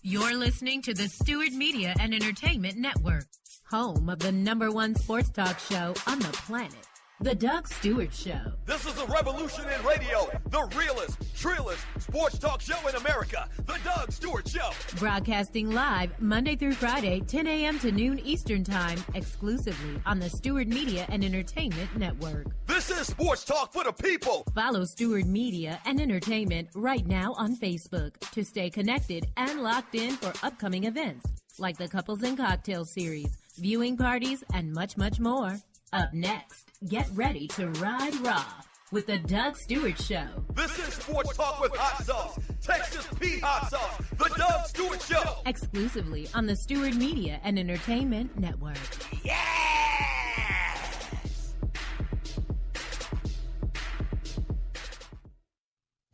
You're listening to the Stewart Media and Entertainment Network, home of the #1 sports talk show on the planet, The Doug Stewart Show. This is a revolution in radio, the realest, trillest sports talk show in America, The Doug Stewart Show. Broadcasting live Monday through Friday, 10 a.m. to noon Eastern Time, exclusively on the Stewart Media and Entertainment Network. This is sports talk for the people. Follow Stewart Media and Entertainment right now on Facebook to stay connected and locked in for upcoming events like the Couples and Cocktail Series, viewing parties, and much, much more. Up next, get ready to ride raw with the Doug Stewart Show. This is sports talk with hot sauce, Texas Pete hot sauce, the Doug Stewart Show. Exclusively on the Stewart Media and Entertainment Network. Yes!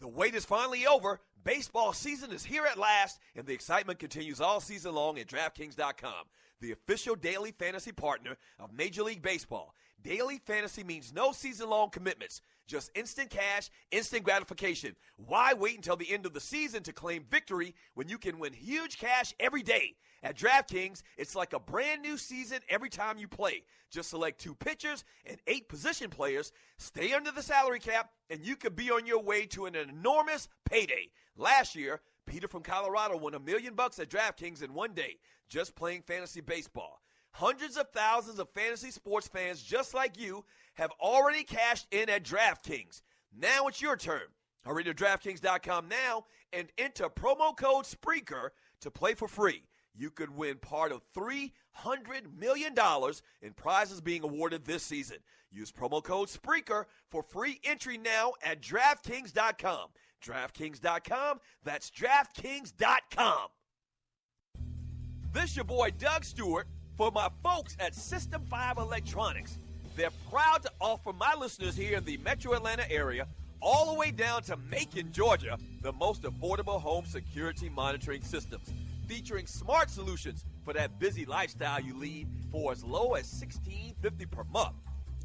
The wait is finally over. Baseball season is here at last, and the excitement continues all season long at DraftKings.com, the official daily fantasy partner of Major League Baseball. Daily fantasy means no season-long commitments, just instant cash, instant gratification. Why wait until the end of the season to claim victory when you can win huge cash every day? At DraftKings, it's like a brand new season every time you play. Just select 2 pitchers and 8 position players, stay under the salary cap, and you could be on your way to an enormous payday. Last year, Peter from Colorado won $1 million at DraftKings in one day, just playing fantasy baseball. Hundreds of thousands of fantasy sports fans just like you have already cashed in at DraftKings. Now it's your turn. Hurry to DraftKings.com now and enter promo code SPREAKER to play for free. You could win part of $300 million in prizes being awarded this season. Use promo code SPREAKER for free entry now at DraftKings.com. DraftKings.com, that's DraftKings.com. This your boy Doug Stewart for my folks at System 5 Electronics. They're proud to offer my listeners here in the Metro Atlanta area all the way down to Macon, Georgia, the most affordable home security monitoring systems, featuring smart solutions for that busy lifestyle you lead for as low as $16.50 per month.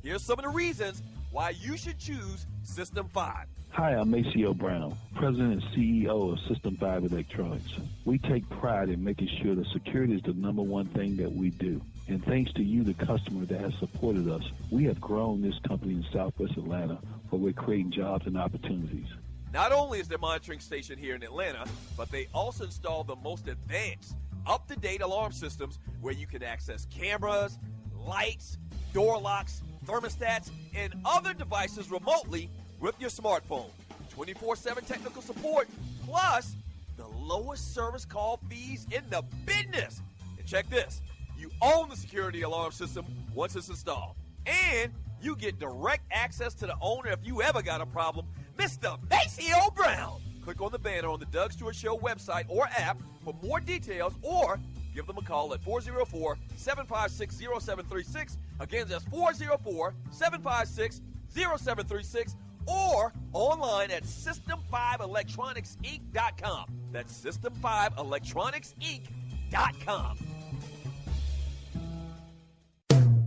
Here's some of the reasons why you should choose System 5. Hi, I'm Maceo Brown, President and CEO of System 5 Electronics. We take pride in making sure that security is the #1 thing that we do. And thanks to you, the customer that has supported us, we have grown this company in Southwest Atlanta where we're creating jobs and opportunities. Not only is their monitoring station here in Atlanta, but they also install the most advanced, up-to-date alarm systems where you can access cameras, lights, door locks, thermostats, and other devices remotely with your smartphone. 24/7 technical support, plus the lowest service call fees in the business. And check this, you own the security alarm system once it's installed. And you get direct access to the owner if you ever got a problem, Mr. Maceo Brown. Click on the banner on the Doug Stewart Show website or app for more details, or give them a call at 404-756-0736. Again, that's 404-756-0736. Or online at System5ElectronicsInc.com. That's System5ElectronicsInc.com.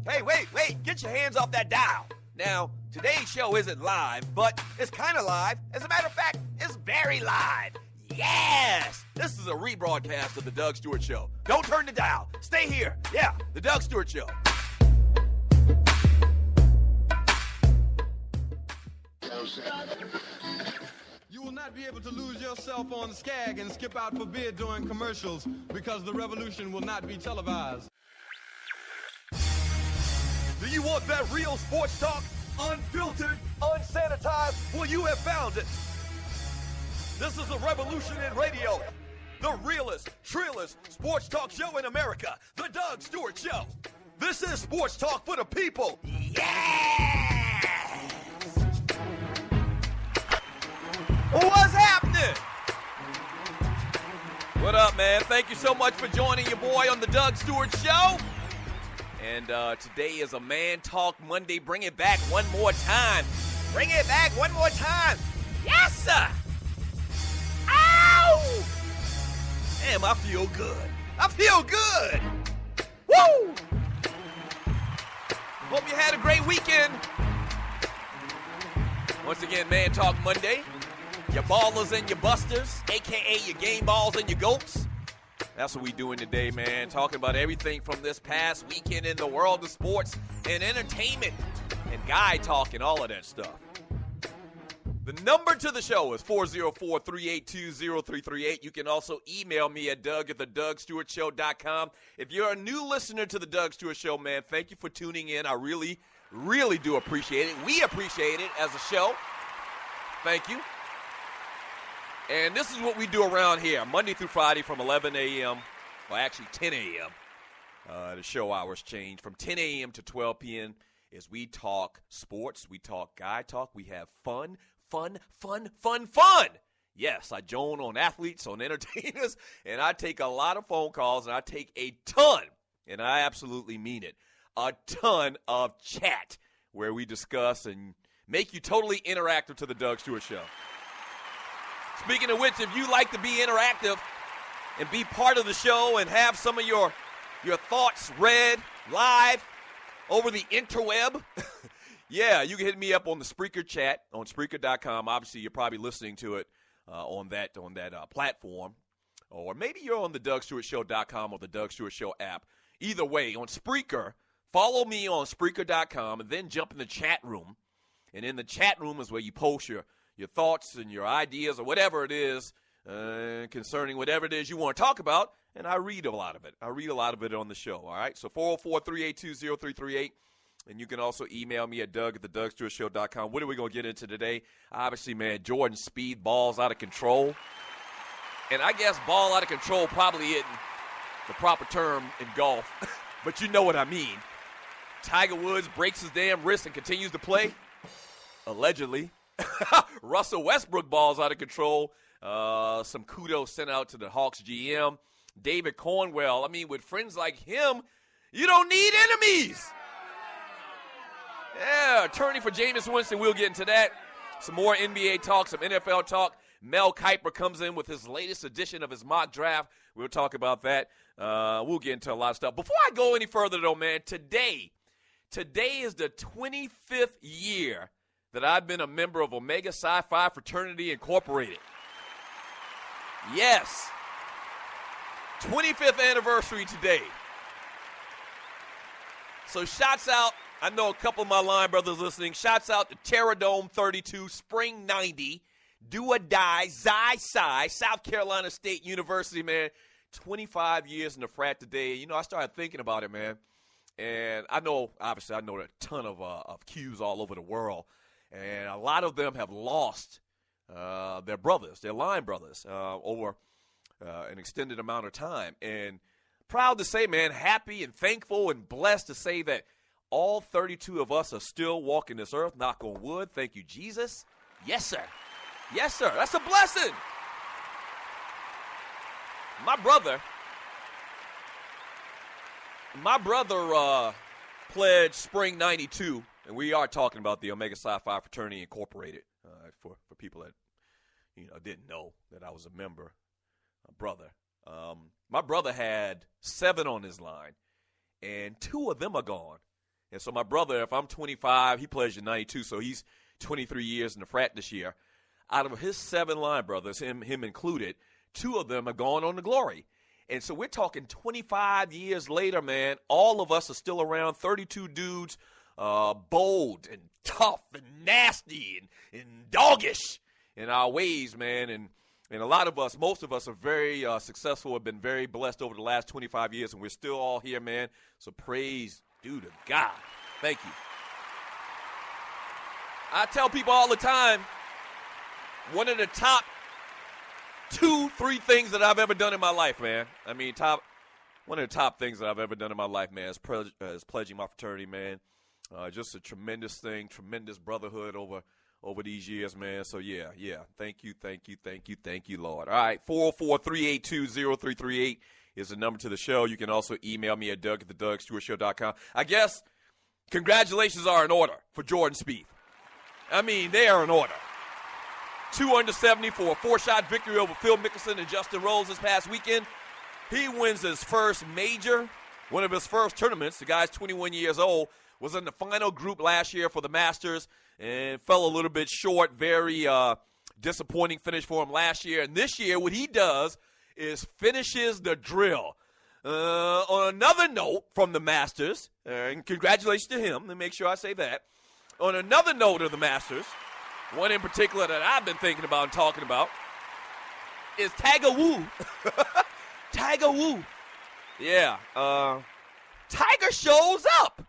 Hey, wait, get your hands off that dial. Now, today's show isn't live, but it's kind of live. As a matter of fact, it's very live. Yes! This is a rebroadcast of the Doug Stewart Show. Don't turn the dial. Stay here. Yeah, the Doug Stewart Show. You will not be able to lose yourself on Skag and skip out for beer during commercials because the revolution will not be televised. Do you want that real sports talk? Unfiltered, unsanitized? Well, you have found it. This is a revolution in radio. The realest, trillest sports talk show in America. The Doug Stewart Show. This is sports talk for the people. Yes! What's happening? What up, man? Thank you so much for joining your boy on the Doug Stewart Show. And today is a Man Talk Monday. Bring it back one more time. Bring it back one more time. Yes, sir. Ow! Damn, I feel good. I feel good. Woo! Hope you had a great weekend. Once again, Man Talk Monday. Your ballers and your busters, a.k.a. your game balls and your goats. That's what we doing today, man. Talking about everything from this past weekend in the world of sports and entertainment and guy talk and all of that stuff. The number to the show is 404-382-0338. You can also email me at doug@thedougstewartshow.com. If you're a new listener to the Doug Stewart Show, man, thank you for tuning in. I really, really do appreciate it. We appreciate it as a show. Thank you. And this is what we do around here, Monday through Friday from 11 a.m., well, actually 10 a.m. The show hours change from 10 a.m. to 12 p.m. as we talk sports, we talk guy talk, we have fun. Yes, I joan on athletes, on entertainers, and I take a lot of phone calls, and I take a ton, and I absolutely mean it, a ton of chat where we discuss and make you totally interactive to the Doug Stewart Show. Speaking of which, if you like to be interactive and be part of the show and have some of your thoughts read live over the interweb, yeah, you can hit me up on the Spreaker chat on Spreaker.com. Obviously, you're probably listening to it on that platform. Or maybe you're on the DougStewartShow.com or the Doug Stewart Show app. Either way, on Spreaker, follow me on Spreaker.com and then jump in the chat room. And in the chat room is where you post your thoughts and your ideas or whatever it is concerning whatever it is you want to talk about, and I read a lot of it. I read a lot of it on the show, all right? So 404-382-0338, and you can also email me at doug@thedougstewartshow.com. What are we going to get into today? Obviously, man, Jordan Spieth balls out of control. And I guess ball out of control probably isn't the proper term in golf, but you know what I mean. Tiger Woods breaks his damn wrist and continues to play, allegedly. Russell Westbrook balls out of control. Some kudos sent out to the Hawks GM. David Cornwell. I mean, with friends like him, you don't need enemies. Yeah, attorney for Jameis Winston. We'll get into that. Some more NBA talk, some NFL talk. Mel Kiper comes in with his latest edition of his mock draft. We'll talk about that. We'll get into a lot of stuff. Before I go any further, though, man, today is the 25th year that I've been a member of Omega Psi Phi Fraternity Incorporated. Yes. 25th anniversary today. So shouts out, I know a couple of my line brothers listening, shouts out to Terradome 32, Spring 90, Do or Die, Xi Psi, South Carolina State University, man. 25 years in the frat today. You know, I started thinking about it, man. And I know a ton of Qs all over the world. And a lot of them have lost their brothers, their line brothers, over an extended amount of time. And proud to say, man, happy and thankful and blessed to say that all 32 of us are still walking this earth. Knock on wood. Thank you, Jesus. Yes, sir. Yes, sir. That's a blessing. My brother pledged Spring 92. And we are talking about the Omega Psi Phi Fraternity Incorporated for people that didn't know that I was a member, a brother. My brother had 7 on his line, and 2 of them are gone. And so my brother, if I'm 25, he pledged in 92, so he's 23 years in the frat this year. Out of his 7 line brothers, him included, 2 of them are gone on to glory. And so we're talking 25 years later, man, all of us are still around, 32 dudes, bold and tough and nasty and doggish in our ways, man. And a lot of us, most of us are very successful, have been very blessed over the last 25 years, and we're still all here, man. So praise due to God. Thank you. I tell people all the time, one of the top 2-3 things that I've ever done in my life, man. I mean, one of the top things that I've ever done in my life, man, is pledging my fraternity, man. Just a tremendous thing, tremendous brotherhood over these years, man. So, yeah. Thank you, Lord. All right, 404-382-0338 is the number to the show. You can also email me at doug@thedougstewartshow.com. I guess congratulations are in order for Jordan Spieth. I mean, they are in order. 2 under 70 for a 4-shot victory over Phil Mickelson and Justin Rose this past weekend. He wins his first major, one of his first tournaments. The guy's 21 years old, was in the final group last year for the Masters and fell a little bit short. Very disappointing finish for him last year. And this year, what he does is finishes the drill. On another note from the Masters, and congratulations to him, let me make sure I say that. On another note of the Masters, one in particular that I've been thinking about and talking about is Tiger Woo. Tiger Woo. Yeah. Tiger shows up.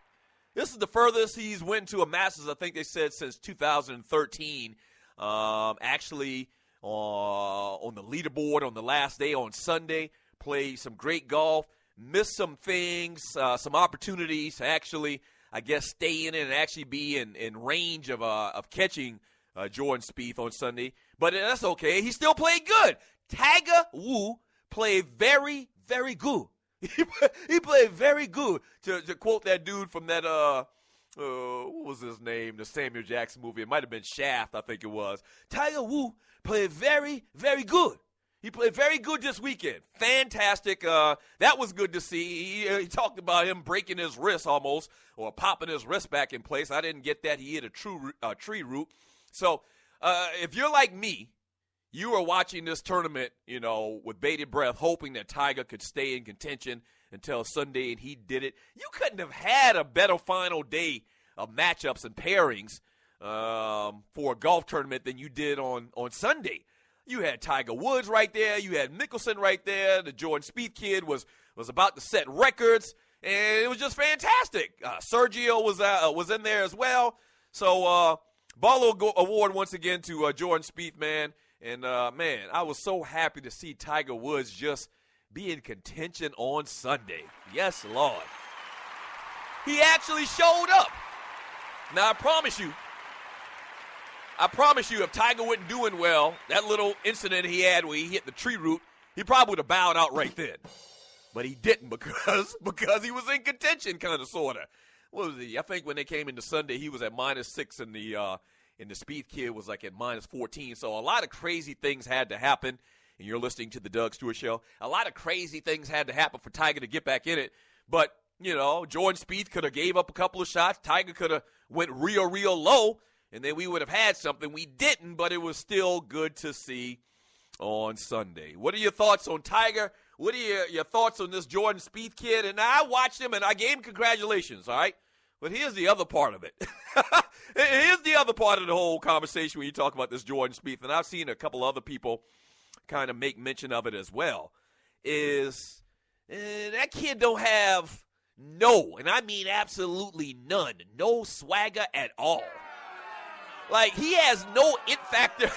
This is the furthest he's went to a Masters, I think they said, since 2013. Actually, on the leaderboard on the last day on Sunday, played some great golf, missed some things, some opportunities to actually, I guess, stay in it and actually be in range of catching Jordan Spieth on Sunday. But that's okay. He still played good. Tiger Woo played very, very good. He played very good. To quote that dude from that, what was his name? The Samuel Jackson movie. It might have been Shaft, I think it was. Tiger Woo played very, very good. He played very good this weekend. Fantastic. That was good to see. He talked about him breaking his wrist almost, or popping his wrist back in place. I didn't get that. He hit a tree root. So if you're like me, you were watching this tournament, with bated breath, hoping that Tiger could stay in contention until Sunday, and he did it. You couldn't have had a better final day of matchups and pairings for a golf tournament than you did on Sunday. You had Tiger Woods right there. You had Mickelson right there. The Jordan Spieth kid was about to set records, and it was just fantastic. Sergio was in there as well. So Baller Award once again to Jordan Spieth, man. And, man, I was so happy to see Tiger Woods just be in contention on Sunday. Yes, Lord. He actually showed up. Now, I promise you, if Tiger wasn't doing well, that little incident he had where he hit the tree root, he probably would have bowed out right then. But he didn't because he was in contention, kind of, sort of. What was he? I think when they came into Sunday, he was at -6 and the Spieth kid was like at -14. So a lot of crazy things had to happen. And you're listening to the Doug Stewart Show. A lot of crazy things had to happen for Tiger to get back in it. But, Jordan Spieth could have gave up a couple of shots. Tiger could have went real low. And then we would have had something. We didn't, but it was still good to see on Sunday. What are your thoughts on Tiger? What are your thoughts on this Jordan Spieth kid? And I watched him, and I gave him congratulations, all right? But here's the other part of it. Here's the other part of the whole conversation when you talk about this Jordan Spieth, and I've seen a couple other people kind of make mention of it as well, is that kid don't have and I mean absolutely none, no swagger at all. Like, he has no it factor,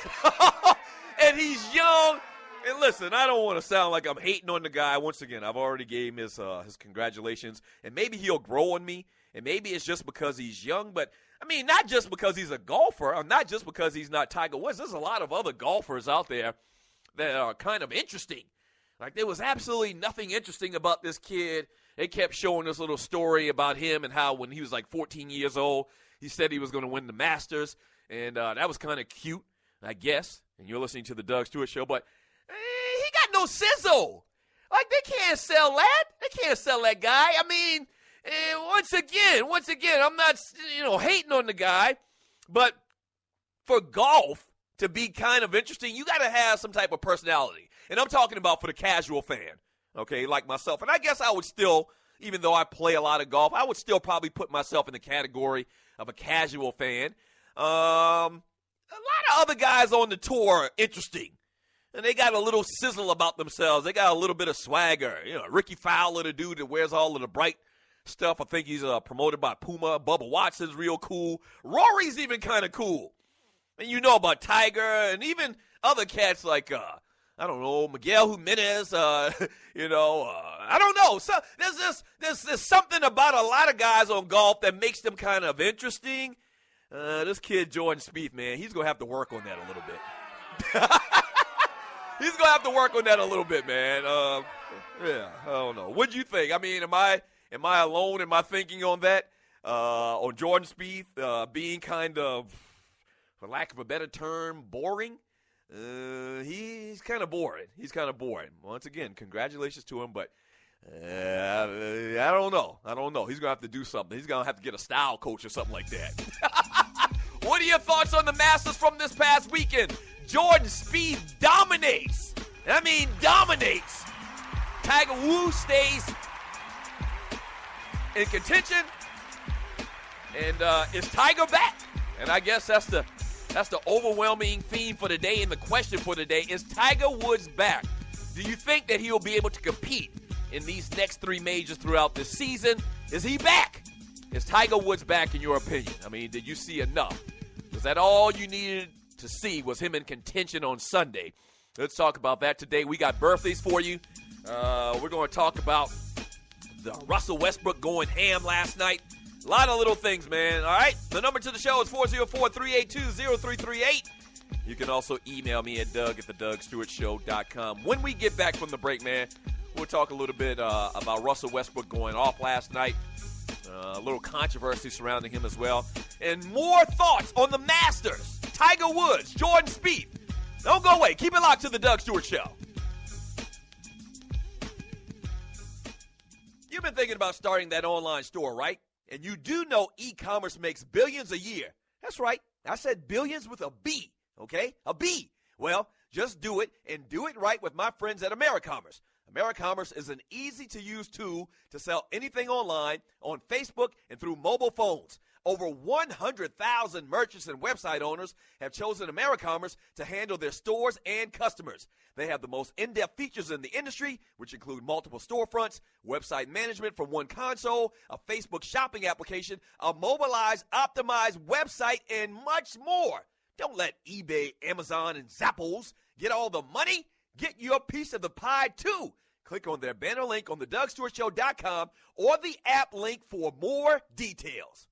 and he's young. And listen, I don't want to sound like I'm hating on the guy. Once again, I've already gave him his congratulations, and maybe he'll grow on me, and maybe it's just because he's young, but, I mean, not just because he's a golfer, or not just because he's not Tiger Woods. There's a lot of other golfers out there that are kind of interesting. Like, there was absolutely nothing interesting about this kid. They kept showing this little story about him and how when he was like 14 years old, he said he was going to win the Masters. And that was kind of cute, I guess. And you're listening to the Doug Stewart Show. But he got no sizzle. Like, they can't sell that. They can't sell that guy. I mean, once again, I'm not, hating on the guy. But for golf to be kind of interesting, you got to have some type of personality. And I'm talking about for the casual fan, okay, like myself. And I guess I would still, even though I play a lot of golf, I would still probably put myself in the category of a casual fan. A lot of other guys on the tour are interesting, and they got a little sizzle about themselves. They got a little bit of swagger. Ricky Fowler, the dude that wears all of the bright stuff. I think he's promoted by Puma. Bubba Watson's real cool. Rory's even kind of cool. And you know about Tiger and even other cats like, I don't know, Miguel Jimenez, I don't know. So there's something about a lot of guys on golf that makes them kind of interesting. This kid, Jordan Spieth, man, he's going to have to work on that a little bit. He's going to have to work on that a little bit, man. Yeah, I don't know. What do you think? I mean, am I alone in my thinking on that? On Jordan Spieth being kind of, for lack of a better term, boring? He's kind of boring. Once again, congratulations to him, but I don't know. He's going to have to do something. He's going to have to get a style coach or something like that. What are your thoughts on the Masters from this past weekend? Jordan Spieth dominates I mean, dominates. Tiger Woods stays in contention. And is Tiger back? And I guess that's the overwhelming theme for the day and the question for the day. Is Tiger Woods back? Do you think that he'll be able to compete in these next three majors throughout this season? Is he back? Is Tiger Woods back in your opinion? I mean, did you see enough? Was that all you needed to see was him in contention on Sunday? Let's talk about that today. We got birthdays for you. We're going to talk about the Russell Westbrook going ham last night. A lot of little things, man. All right? The number to the show is 404-382-0338. You can also email me at Doug@theDougStewartShow.com. When we get back from the break, man, we'll talk a little bit about Russell Westbrook going off last night. A little controversy surrounding him as well. And more thoughts on the Masters. Tiger Woods, Jordan Spieth. Don't go away. Keep it locked to the Doug Stewart Show. You've been thinking about starting that online store, right? And you do know e-commerce makes billions a year. That's right. I said billions with a B, okay? A B. Well, just do it and do it right with my friends at AmeriCommerce. AmeriCommerce is an easy-to-use tool to sell anything online, on Facebook, and through mobile phones. Over 100,000 merchants and website owners have chosen AmeriCommerce to handle their stores and customers. They have the most in-depth features in the industry, which include multiple storefronts, website management from one console, a Facebook shopping application, a mobilized, optimized website, and much more. Don't let eBay, Amazon, and Zappos get all the money. Get your piece of the pie, too. Click on their banner link on the DougStewartShow.com or the app link for more details.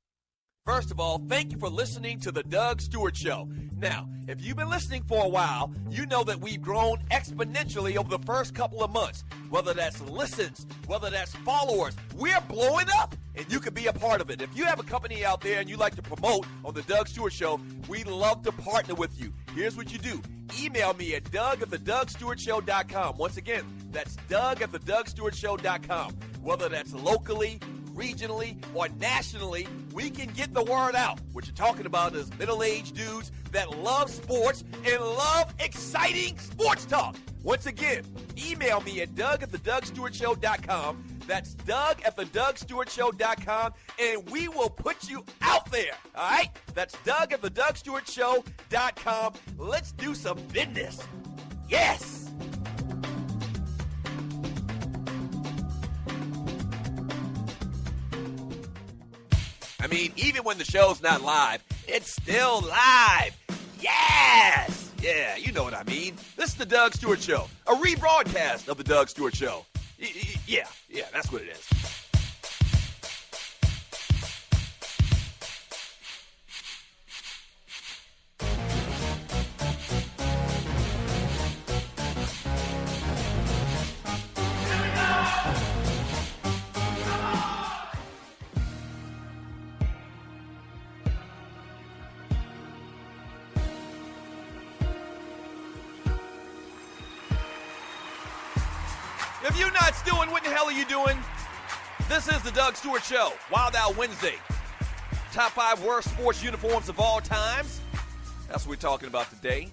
First of all, thank you for listening to the Doug Stewart Show. Now, if you've been listening for a while, you know that we've grown exponentially over the first couple of months. Whether that's listens, whether that's followers, we're blowing up, and you can be a part of it. If you have a company out there and you like to promote on the Doug Stewart Show, we'd love to partner with you. Here's what you do. Email me at Doug@theDougStewartShow.com. Once again, that's Doug@theDougStewartShow.com. Whether that's locally, regionally, or nationally, we can get the word out. What you're talking about is middle-aged dudes that love sports and love exciting sports talk. Once again, email me at Doug@theDougStewartShow.com. That's Doug@theDougStewartShow.com, and we will put you out there. All right? That's Doug@theDougStewartShow.com. Let's do some business. Yes! I mean, even when the show's not live, it's still live. Yes! Yeah, you know what I mean. This is the Doug Stewart Show, a rebroadcast of the Doug Stewart Show. Yeah, that's what it is. If you're not Stewing, what the hell are you doing? This is the Doug Stewart Show, Wild Out Wednesday. Top 5 worst sports uniforms of all times. That's what we're talking about today.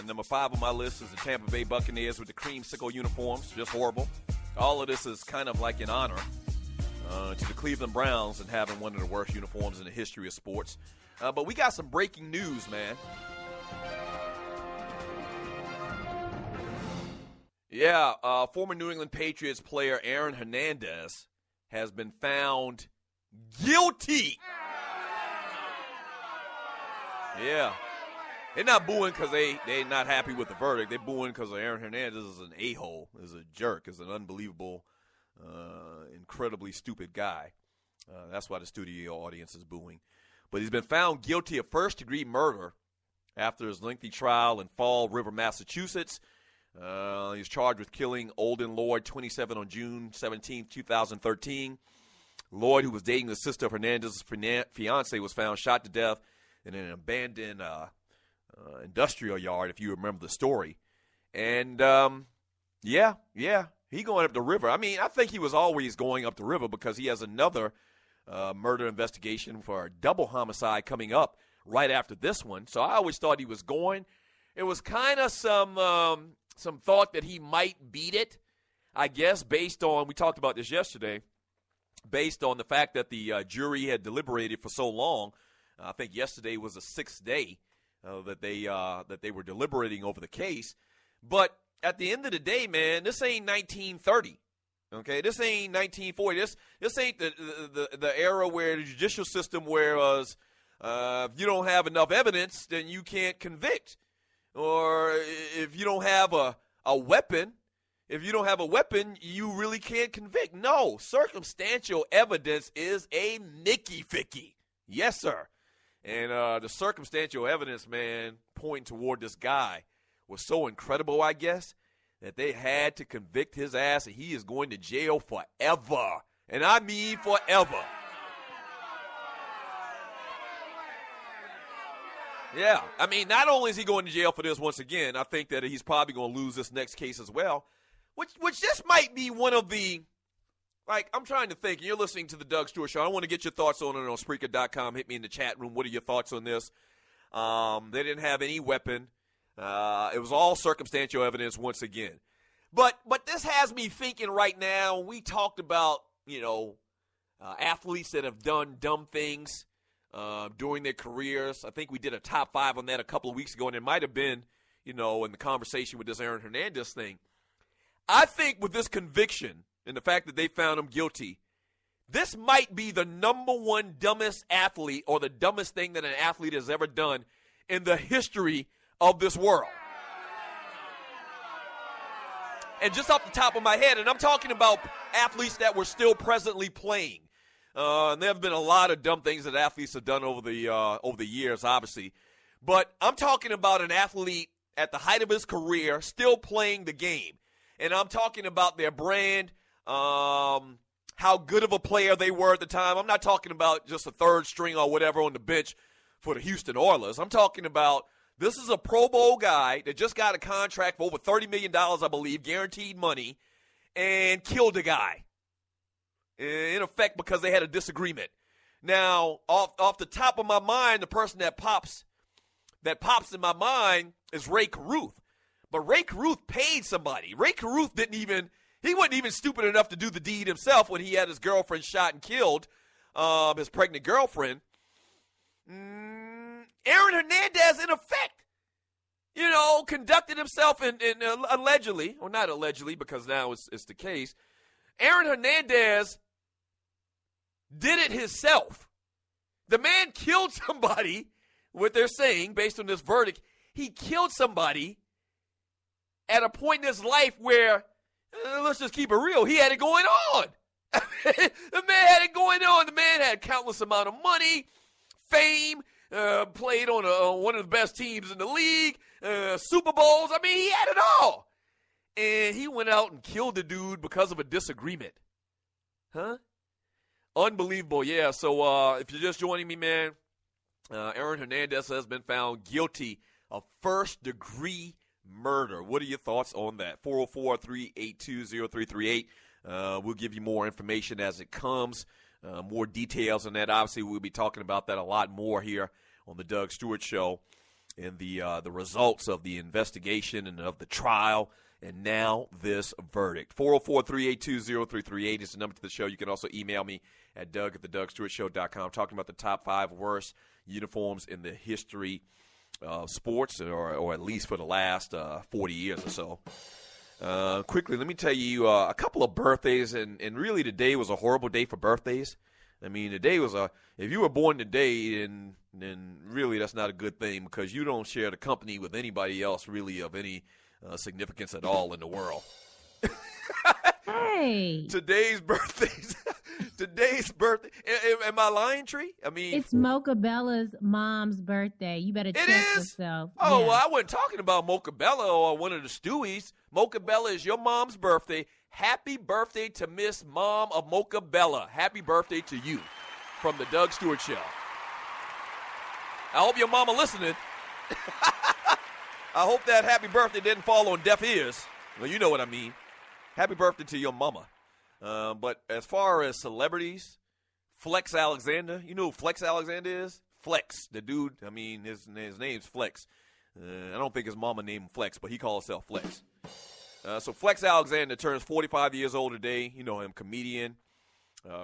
Number 5 on my list is the Tampa Bay Buccaneers with the creamsicle uniforms. Just horrible. All of this is kind of like in honor to the Cleveland Browns and having one of the worst uniforms in the history of sports. But we got some breaking news, man. Yeah, former New England Patriots player Aaron Hernandez has been found guilty. Yeah. They're not booing because they're not happy with the verdict. They're booing because Aaron Hernandez is an a-hole, is a jerk, is an unbelievable, incredibly stupid guy. That's why the studio audience is booing. But he's been found guilty of first-degree murder after his lengthy trial in Fall River, Massachusetts. He's charged with killing Olden Lloyd, 27, on June 17, 2013. Lloyd, who was dating the sister of Hernandez's fiance, was found shot to death in an abandoned industrial yard, if you remember the story. And, he going up the river. I mean, I think he was always going up the river because he has another murder investigation for a double homicide coming up right after this one. So I always thought he was going. It was kind of some thought that he might beat it, I guess, based on, we talked about this yesterday, based on the fact that the jury had deliberated for so long. I think yesterday was the 6th day that they were deliberating over the case. But at the end of the day, man, this ain't 1930. Okay, this ain't 1940. This ain't the era where the judicial system was if you don't have enough evidence, then you can't convict. Or if you don't have a weapon, you really can't convict. No, circumstantial evidence is a Mickey Ficky. Yes, sir. And the circumstantial evidence, man, pointing toward this guy was so incredible, I guess, that they had to convict his ass, and he is going to jail forever. And I mean forever. Yeah, I mean, not only is he going to jail for this once again, I think that he's probably going to lose this next case as well, which this might be one of the, like, I'm trying to think. You're listening to the Doug Stewart Show. I want to get your thoughts on it on Spreaker.com. Hit me in the chat room. What are your thoughts on this? They didn't have any weapon. It was all circumstantial evidence once again. But this has me thinking right now, we talked about, athletes that have done dumb things during their careers. I think we did a top 5 on that a couple of weeks ago, and it might have been, in the conversation with this Aaron Hernandez thing. I think with this conviction and the fact that they found him guilty, this might be the number one dumbest athlete or the dumbest thing that an athlete has ever done in the history of this world. And just off the top of my head, and I'm talking about athletes that were still presently playing. And there have been a lot of dumb things that athletes have done over the years, obviously. But I'm talking about an athlete at the height of his career still playing the game. And I'm talking about their brand, how good of a player they were at the time. I'm not talking about just a third string or whatever on the bench for the Houston Oilers. I'm talking about this is a Pro Bowl guy that just got a contract for over $30 million, I believe, guaranteed money, and killed a guy, in effect, because they had a disagreement. Now, off the top of my mind, the person that pops in my mind is Ray Caruth. But Ray Caruth paid somebody. Ray Caruth he wasn't even stupid enough to do the deed himself when he had his girlfriend shot and killed, his pregnant girlfriend. Aaron Hernandez, in effect, conducted himself in allegedly, or not allegedly because now it's the case, Aaron Hernandez did it himself. The man killed somebody, what they're saying, based on this verdict, he killed somebody at a point in his life where, let's just keep it real, he had it going on. The man had it going on. The man had countless amount of money, fame, played on one of the best teams in the league, Super Bowls. I mean, he had it all. And he went out and killed the dude because of a disagreement. Huh? Unbelievable. Yeah, so if you're just joining me, man, Aaron Hernandez has been found guilty of first-degree murder. What are your thoughts on that? 404-382-0338. We'll give you more information as it comes, more details on that. Obviously, we'll be talking about that a lot more here on the Doug Stewart Show and the results of the investigation and of the trial, and now this verdict. 404-382-0338 is the number to the show. You can also email me at doug@thedougstewartshow.com, talking about the top 5 worst uniforms in the history of sports, or at least for the last 40 years or so. Quickly, let me tell you a couple of birthdays, and really today was a horrible day for birthdays. I mean, today was if you were born today, then really that's not a good thing, because you don't share the company with anybody else really of any significance at all in the world. Hey. Today's birthday. Am I lying, Tree? I mean, it's Mocha Bella's mom's birthday. You better check yourself. Oh, yeah. Well, I wasn't talking about Mocha Bella or one of the Stewies. Mocha Bella is your mom's birthday. Happy birthday to Miss Mom of Mocha Bella. Happy birthday to you from the Doug Stewart Show. I hope your mama listening. I hope that happy birthday didn't fall on deaf ears. Well, you know what I mean. Happy birthday to your mama. But as far as celebrities, Flex Alexander, you know who Flex Alexander is? Flex, the dude, I mean, his name's Flex. I don't think his mama named him Flex, but he calls himself Flex. So Flex Alexander turns 45 years old today. You know him, comedian.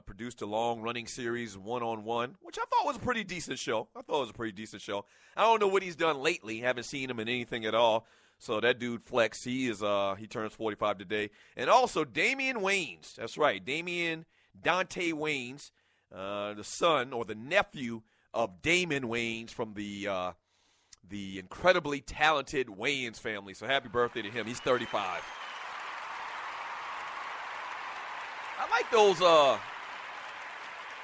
Produced a long-running series, One-on-One, which I thought was a pretty decent show. I don't know what he's done lately. Haven't seen him in anything at all. So that dude Flex, he turns 45 today. And also Damian Wayans. That's right, Dante Wayans, the son or the nephew of Damon Wayans from the incredibly talented Wayans family. So happy birthday to him. He's 35. I like those.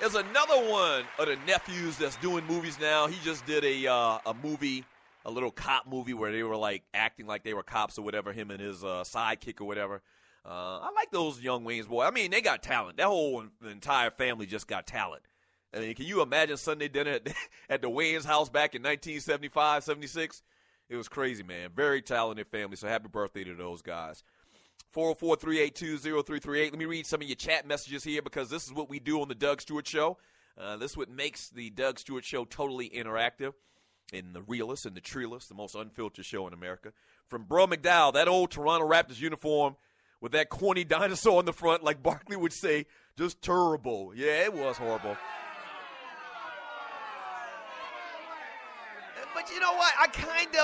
There's another one of the nephews that's doing movies now. He just did a movie, a little cop movie where they were like acting like they were cops or whatever, him and his sidekick or whatever. I like those young Wayans boys. I mean, they got talent. That whole entire family just got talent. I mean, can you imagine Sunday dinner at the Wayans house back in 1975, 76? It was crazy, man. Very talented family, so happy birthday to those guys. 404-382-0338. Let me read some of your chat messages here because this is what we do on the Doug Stewart Show. This is what makes the Doug Stewart Show totally interactive and the realest and the treeless, the most unfiltered show in America. From Bro McDowell, that old Toronto Raptors uniform with that corny dinosaur on the front, like Barkley would say, just terrible. Yeah, it was horrible. But you know what? I kind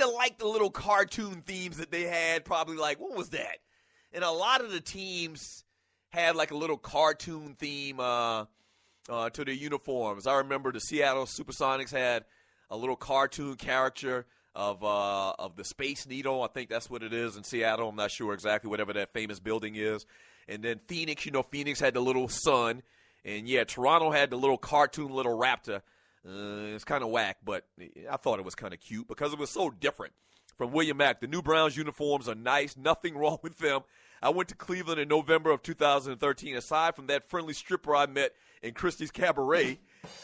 of like the little cartoon themes that they had. Probably like, what was that? And a lot of the teams had like a little cartoon theme to their uniforms. I remember the Seattle Supersonics had a little cartoon character of the Space Needle. I think that's what it is in Seattle. I'm not sure exactly, whatever that famous building is. And then Phoenix, Phoenix had the little sun. And yeah, Toronto had the little cartoon little raptor. It's kind of whack, but I thought it was kind of cute because it was so different. From William Mack, the new Browns uniforms are nice. Nothing wrong with them. I went to Cleveland in November of 2013. Aside from that friendly stripper I met in Christie's Cabaret,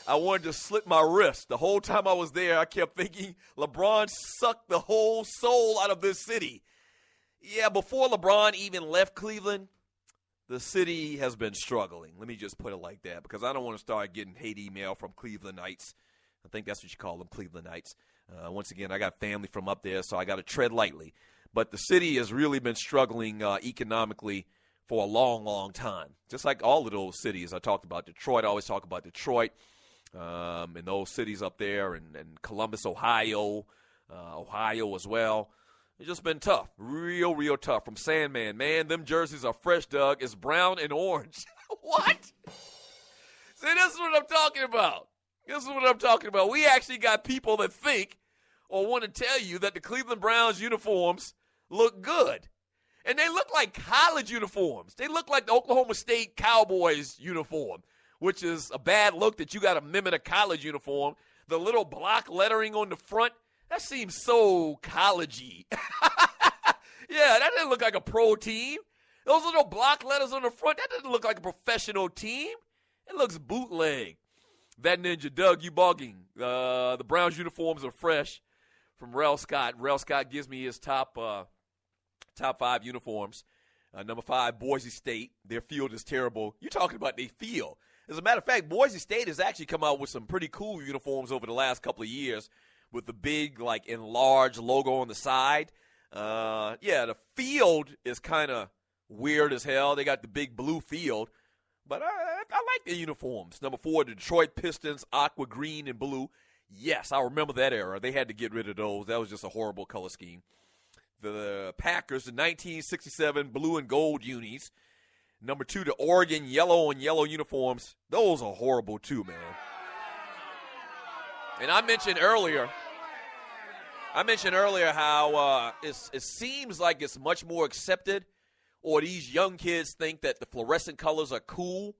I wanted to slit my wrist. The whole time I was there, I kept thinking LeBron sucked the whole soul out of this city. Yeah, before LeBron even left Cleveland, the city has been struggling. Let me just put it like that because I don't want to start getting hate email from Clevelandites. I think that's what you call them, Clevelandites. Once again, I got family from up there, so I got to tread lightly. But the city has really been struggling economically for a long, long time. Just like all of those cities I talked about. Detroit, I always talk about Detroit and those cities up there, and Columbus, Ohio as well. It's just been tough, real, real tough. From Sandman, man, them jerseys are fresh, Doug. It's brown and orange. What? See, this is what I'm talking about. We actually got people that think or want to tell you that the Cleveland Browns uniforms look good. And they look like college uniforms. They look like the Oklahoma State Cowboys uniform, which is a bad look that you got to mimic a college uniform. The little block lettering on the front, that seems so college-y. Yeah, that didn't look like a pro team. Those little block letters on the front, that didn't look like a professional team. It looks bootleg. That ninja, Doug, you bugging. The Browns uniforms are fresh. From Rel Scott. Rel Scott gives me his top 5 uniforms. Number 5, Boise State. Their field is terrible. You're talking about their field. As a matter of fact, Boise State has actually come out with some pretty cool uniforms over the last couple of years with the big, like, enlarged logo on the side. Yeah, the field is kind of weird as hell. They got the big blue field. But I like the uniforms. Number 4, the Detroit Pistons, aqua green and blue. Yes, I remember that era. They had to get rid of those. That was just a horrible color scheme. The Packers, the 1967 blue and gold unis. Number 2, the Oregon yellow and yellow uniforms. Those are horrible too, man. And I mentioned earlier how it seems like it's much more accepted, or these young kids think that the fluorescent colors are cool.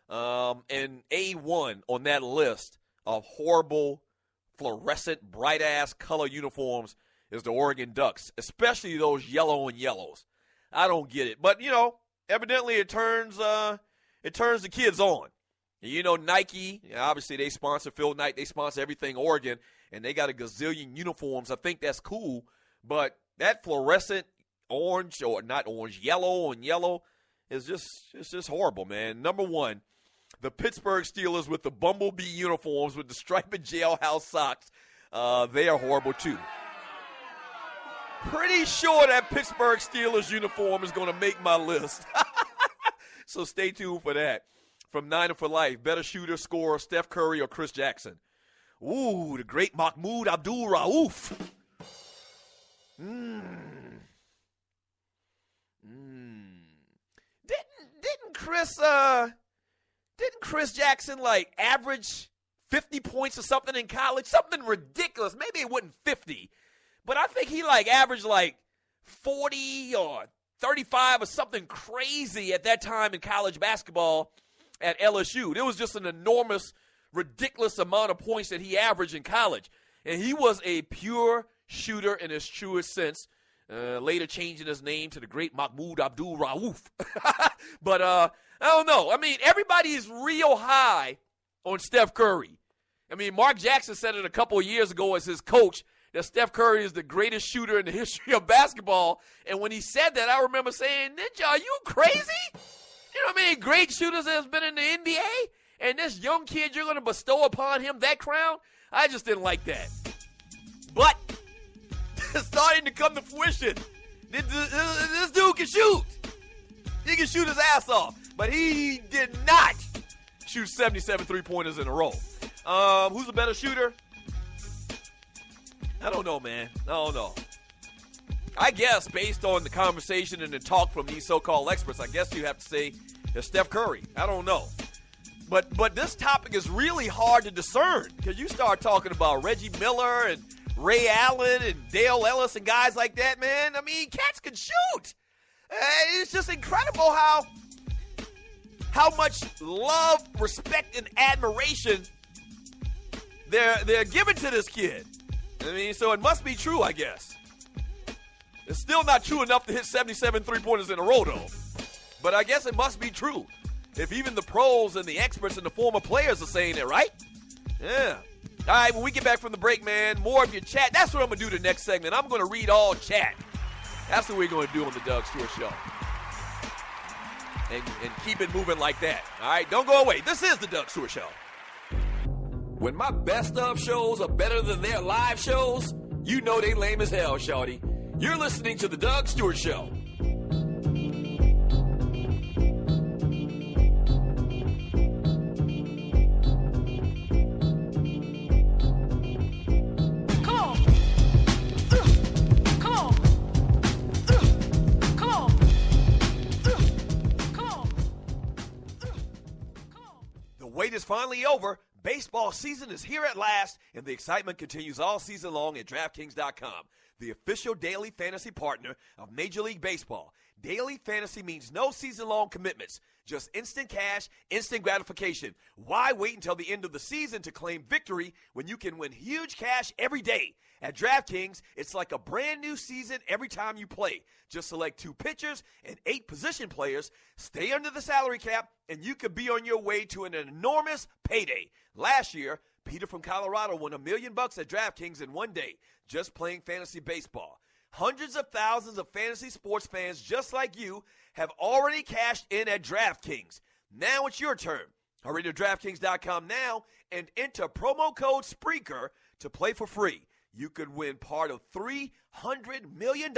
And A1 on that list of horrible fluorescent, bright-ass color uniforms is the Oregon Ducks, especially those yellow and yellows. I don't get it. But, evidently it turns the kids on. Nike, obviously they sponsor Phil Knight. They sponsor everything Oregon, and they got a gazillion uniforms. I think that's cool. But that fluorescent orange, or not orange, yellow and yellow is just horrible, man. Number 1, the Pittsburgh Steelers with the bumblebee uniforms with the striped jailhouse socks. they are horrible too. Pretty sure that Pittsburgh Steelers uniform is going to make my list. So stay tuned for that. From Niner for Life, better shooter, scorer, Steph Curry or Chris Jackson? Ooh, the great Mahmoud Abdul-Rauf. Didn't Chris Jackson like average 50 points or something in college? Something ridiculous. Maybe it wasn't 50, but I think he like averaged like 40 or 35 or something crazy at that time in college basketball at LSU. There was just an enormous, ridiculous amount of points that he averaged in college. And he was a pure shooter in his truest sense, later changing his name to the great Mahmoud Abdul-Rauf. But I don't know. I mean, everybody is real high on Steph Curry. I mean, Mark Jackson said it a couple of years ago as his coach, that Steph Curry is the greatest shooter in the history of basketball. And when he said that, I remember saying, Ninja, are you crazy? You know what I mean? Great shooters has been in the NBA, and this young kid, you're going to bestow upon him that crown? I just didn't like that. But it's starting to come to fruition. This dude can shoot. He can shoot his ass off. But he did not shoot 77 three-pointers in a row. Who's a better shooter? I don't know, man. I don't know. I guess based on the conversation and the talk from these so-called experts, I guess you have to say it's Steph Curry. I don't know. But this topic is really hard to discern because you start talking about Reggie Miller and Ray Allen and Dale Ellis and guys like that, man. I mean, cats can shoot. It's just incredible how much love, respect, and admiration they're giving to this kid. I mean, so it must be true, I guess. It's still not true enough to hit 77 three-pointers in a row, though. But I guess it must be true. If even the pros and the experts and the former players are saying it, right? Yeah. All right, when we get back from the break, man, more of your chat. That's what I'm going to do the next segment. I'm going to read all chat. That's what we're going to do on the Doug Stewart Show. And keep it moving like that. All right, don't go away. This is the Doug Stewart Show. When my best of shows are better than their live shows, you know they lame as hell, shawty. You're listening to the Doug Stewart Show. The wait is finally over. Baseball season is here at last, and the excitement continues all season long at DraftKings.com, the official daily fantasy partner of Major League Baseball. Daily fantasy means no season-long commitments, just instant cash, instant gratification. Why wait until the end of the season to claim victory when you can win huge cash every day? At DraftKings, it's like a brand new season every time you play. Just select 2 pitchers and 8 position players, stay under the salary cap, and you could be on your way to an enormous payday. Last year, Peter from Colorado won $1 million at DraftKings in one day, just playing fantasy baseball. Hundreds of thousands of fantasy sports fans just like you have already cashed in at DraftKings. Now it's your turn. Hurry to DraftKings.com now and enter promo code SPREAKER to play for free. You could win part of $300 million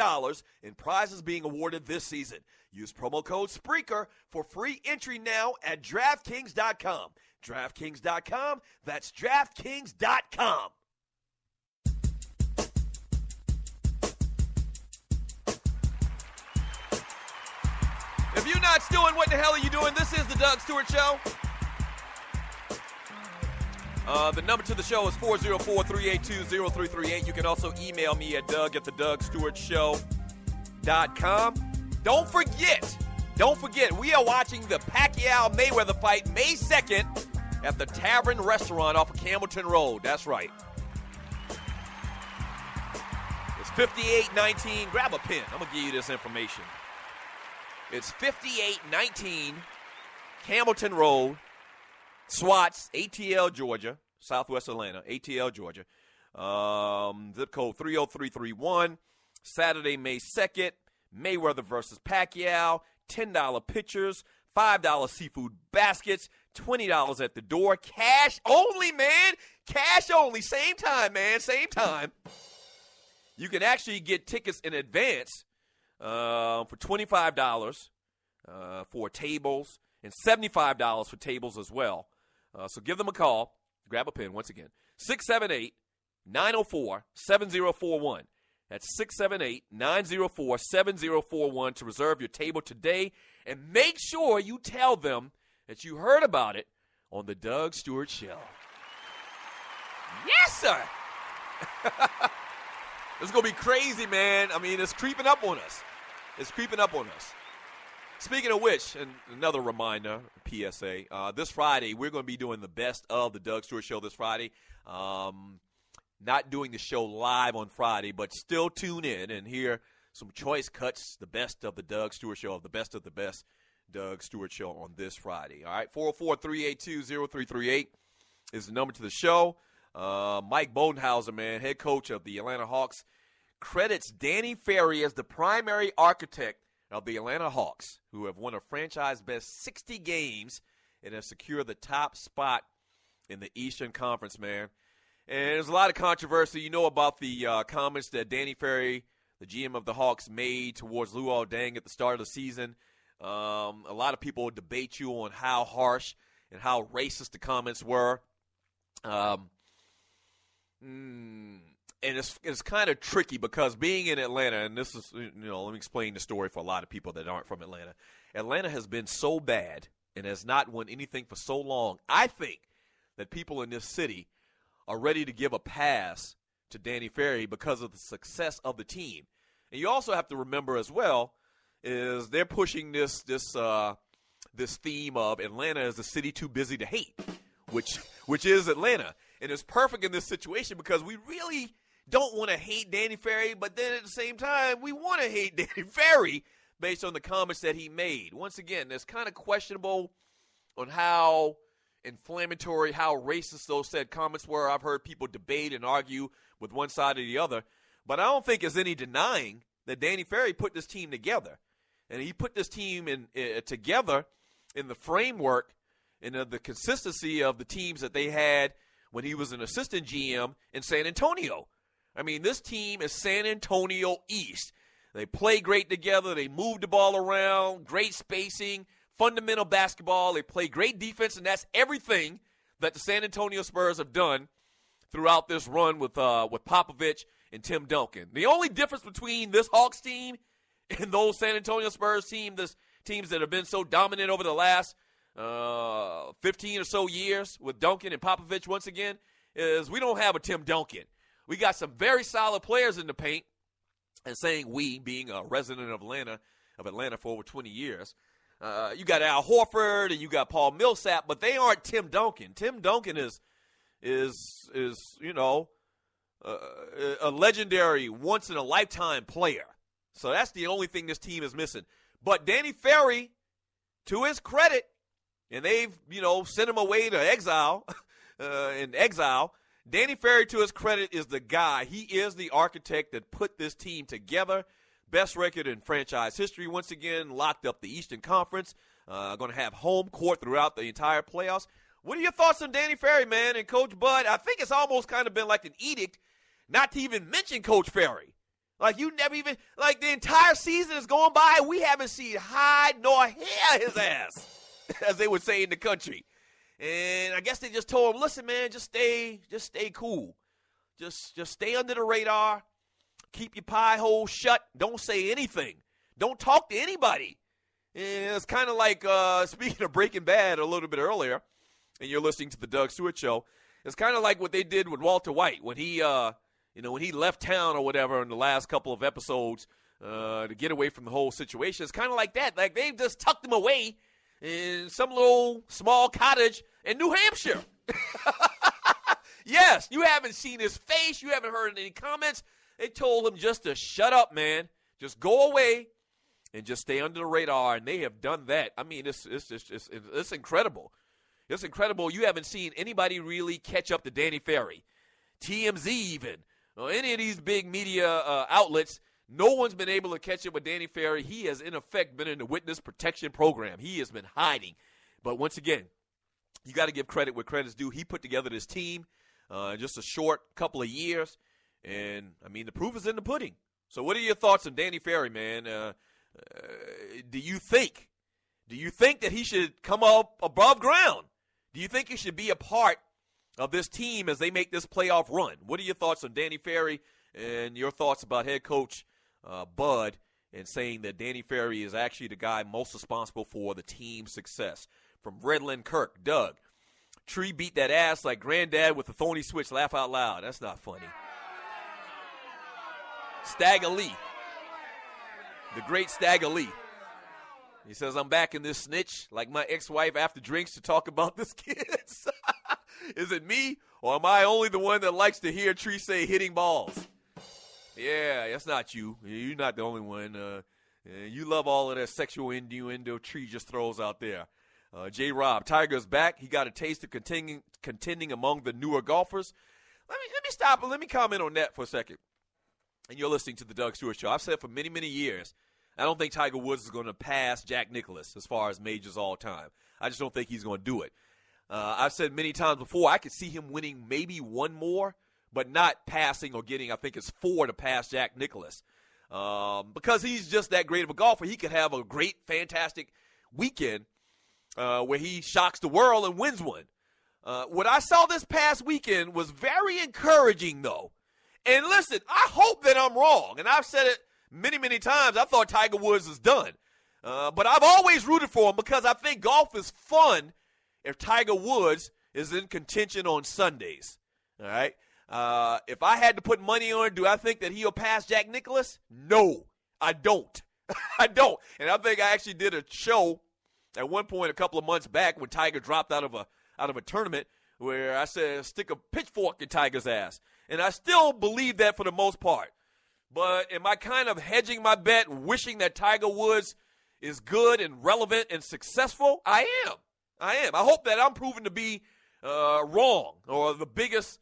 in prizes being awarded this season. Use promo code SPREAKER for free entry now at DraftKings.com. DraftKings.com, that's DraftKings.com. If you're not doing, what the hell are you doing? This is the Doug Stewart Show. The number to the show is 404-382-0338. You can also email me at doug@thedugstewartshow.com. Don't forget, we are watching the Pacquiao-Mayweather fight May 2nd at the Tavern Restaurant off of Campbellton Road. That's right. It's 58-19. Grab a pen. I'm going to give you this information. It's 58-19, Campbellton Road, Swats, ATL, Georgia, Southwest Atlanta, ATL, Georgia. Zip code 30331. Saturday, May 2nd, Mayweather versus Pacquiao. $10 pitchers, $5 seafood baskets, $20 at the door. Cash only, man. Cash only. Same time, man. Same time. You can actually get tickets in advance for $25 for tables and $75 for tables as well. So give them a call. Grab a pen once again. 678-904-7041. That's 678-904-7041 to reserve your table today. And make sure you tell them that you heard about it on the Doug Stewart Show. Yes, sir. This is going to be crazy, man. I mean, it's creeping up on us. It's creeping up on us. Speaking of which, and another reminder, PSA, this Friday, we're going to be doing the best of the Doug Stewart Show this Friday. Not doing the show live on Friday, but still tune in and hear some choice cuts, the best of the Doug Stewart Show, the best of the best Doug Stewart Show on this Friday. All right, 404-382-0338 is the number to the show. Mike Bodenhauser, man, head coach of the Atlanta Hawks, credits Danny Ferry as the primary architect of the Atlanta Hawks, who have won a franchise-best 60 games and have secured the top spot in the Eastern Conference, man. And there's a lot of controversy, you know, about the comments that Danny Ferry, the GM of the Hawks, made towards Luol Deng at the start of the season. A lot of people debate you on how harsh and how racist the comments were. And it's kind of tricky because being in Atlanta, and this is, you know, let me explain the story for a lot of people that aren't from Atlanta. Atlanta has been so bad and has not won anything for so long. I think that people in this city are ready to give a pass to Danny Ferry because of the success of the team. And you also have to remember as well is they're pushing this theme of Atlanta is a city too busy to hate, which is Atlanta. And it's perfect in this situation because we really don't want to hate Danny Ferry, but then at the same time, we want to hate Danny Ferry based on the comments that he made. Once again, it's kind of questionable on how inflammatory, how racist those said comments were. I've heard people debate and argue with one side or the other, but I don't think there's any denying that Danny Ferry put this team together. And he put this team together in the framework and the consistency of the teams that they had when he was an assistant GM in San Antonio. I mean, this team is San Antonio East. They play great together. They move the ball around, great spacing, fundamental basketball. They play great defense, and that's everything that the San Antonio Spurs have done throughout this run with Popovich and Tim Duncan. The only difference between this Hawks team and those San Antonio Spurs teams that have been so dominant over the last 15 or so years with Duncan and Popovich once again is we don't have a Tim Duncan. We got some very solid players in the paint, and saying we, being a resident of Atlanta for over 20 years, you got Al Horford and you got Paul Millsap, but they aren't Tim Duncan. Tim Duncan is you know, a legendary, once-in-a-lifetime player. So that's the only thing this team is missing. But Danny Ferry, to his credit, and they've, you know, sent him away to exile, Danny Ferry, to his credit, is the guy. He is the architect that put this team together. Best record in franchise history. Once again, locked up the Eastern Conference. Going to have home court throughout the entire playoffs. What are your thoughts on Danny Ferry, man, and Coach Bud? I think it's almost kind of been like an edict not to even mention Coach Ferry. Like, you never even, like, the entire season is going by, we haven't seen hide nor hair his ass, as they would say in the country. And I guess they just told him, listen, man, just stay cool. Just stay under the radar. Keep your pie hole shut. Don't say anything. Don't talk to anybody. And it's kind of like, speaking of Breaking Bad a little bit earlier, and you're listening to the Doug Stewart Show, it's kind of like what they did with Walter White when he, when he left town or whatever in the last couple of episodes to get away from the whole situation. It's kind of like that. Like, they just tucked him away in some little small cottage in New Hampshire. Yes, you haven't seen his face. You haven't heard any comments. They told him just to shut up, man. Just go away and just stay under the radar, and they have done that. I mean, it's incredible. It's incredible. You haven't seen anybody really catch up to Danny Ferry, TMZ even, or any of these big media outlets. No one's been able to catch up with Danny Ferry. He has, in effect, been in the witness protection program. He has been hiding. But once again, you got to give credit where credit's due. He put together this team in just a short couple of years. And, I mean, the proof is in the pudding. So what are your thoughts on Danny Ferry, man? Do you think that he should come up above ground? Do you think he should be a part of this team as they make this playoff run? What are your thoughts on Danny Ferry and your thoughts about head coach Bud and saying that Danny Ferry is actually the guy most responsible for the team's success? From Redland Kirk, Doug, Tree beat that ass like granddad with a thorny switch. Laugh out loud. That's not funny. Stagger Lee, the great Stagger Lee. He says, I'm back in this snitch like my ex-wife after drinks to talk about this kid. Is it me, or am I only the one that likes to hear Tree say hitting balls? Yeah, that's not you. You're not the only one. You love all of that sexual innuendo Tree just throws out there. J. Rob, Tiger's back. He got a taste of contending among the newer golfers. Let me stop and let me comment on that for a second. And you're listening to the Doug Stewart Show. I've said for many, many years, I don't think Tiger Woods is going to pass Jack Nicklaus as far as majors all time. I just don't think he's going to do it. I've said many times before, I could see him winning maybe one more, but not passing or getting, I think it's 4 to pass Jack Nicklaus. Because he's just that great of a golfer. He could have a great, fantastic weekend where he shocks the world and wins one. What I saw this past weekend was very encouraging, though. And listen, I hope that I'm wrong. And I've said it many, many times. I thought Tiger Woods is done. But I've always rooted for him because I think golf is fun if Tiger Woods is in contention on Sundays. All right? If I had to put money on it, do I think that he'll pass Jack Nicklaus? No, I don't. I don't. And I think I actually did a show at one point a couple of months back when Tiger dropped out of a tournament where I said stick a pitchfork in Tiger's ass. And I still believe that for the most part. But am I kind of hedging my bet, wishing that Tiger Woods is good and relevant and successful? I am. I hope that I'm proven to be wrong or the biggest,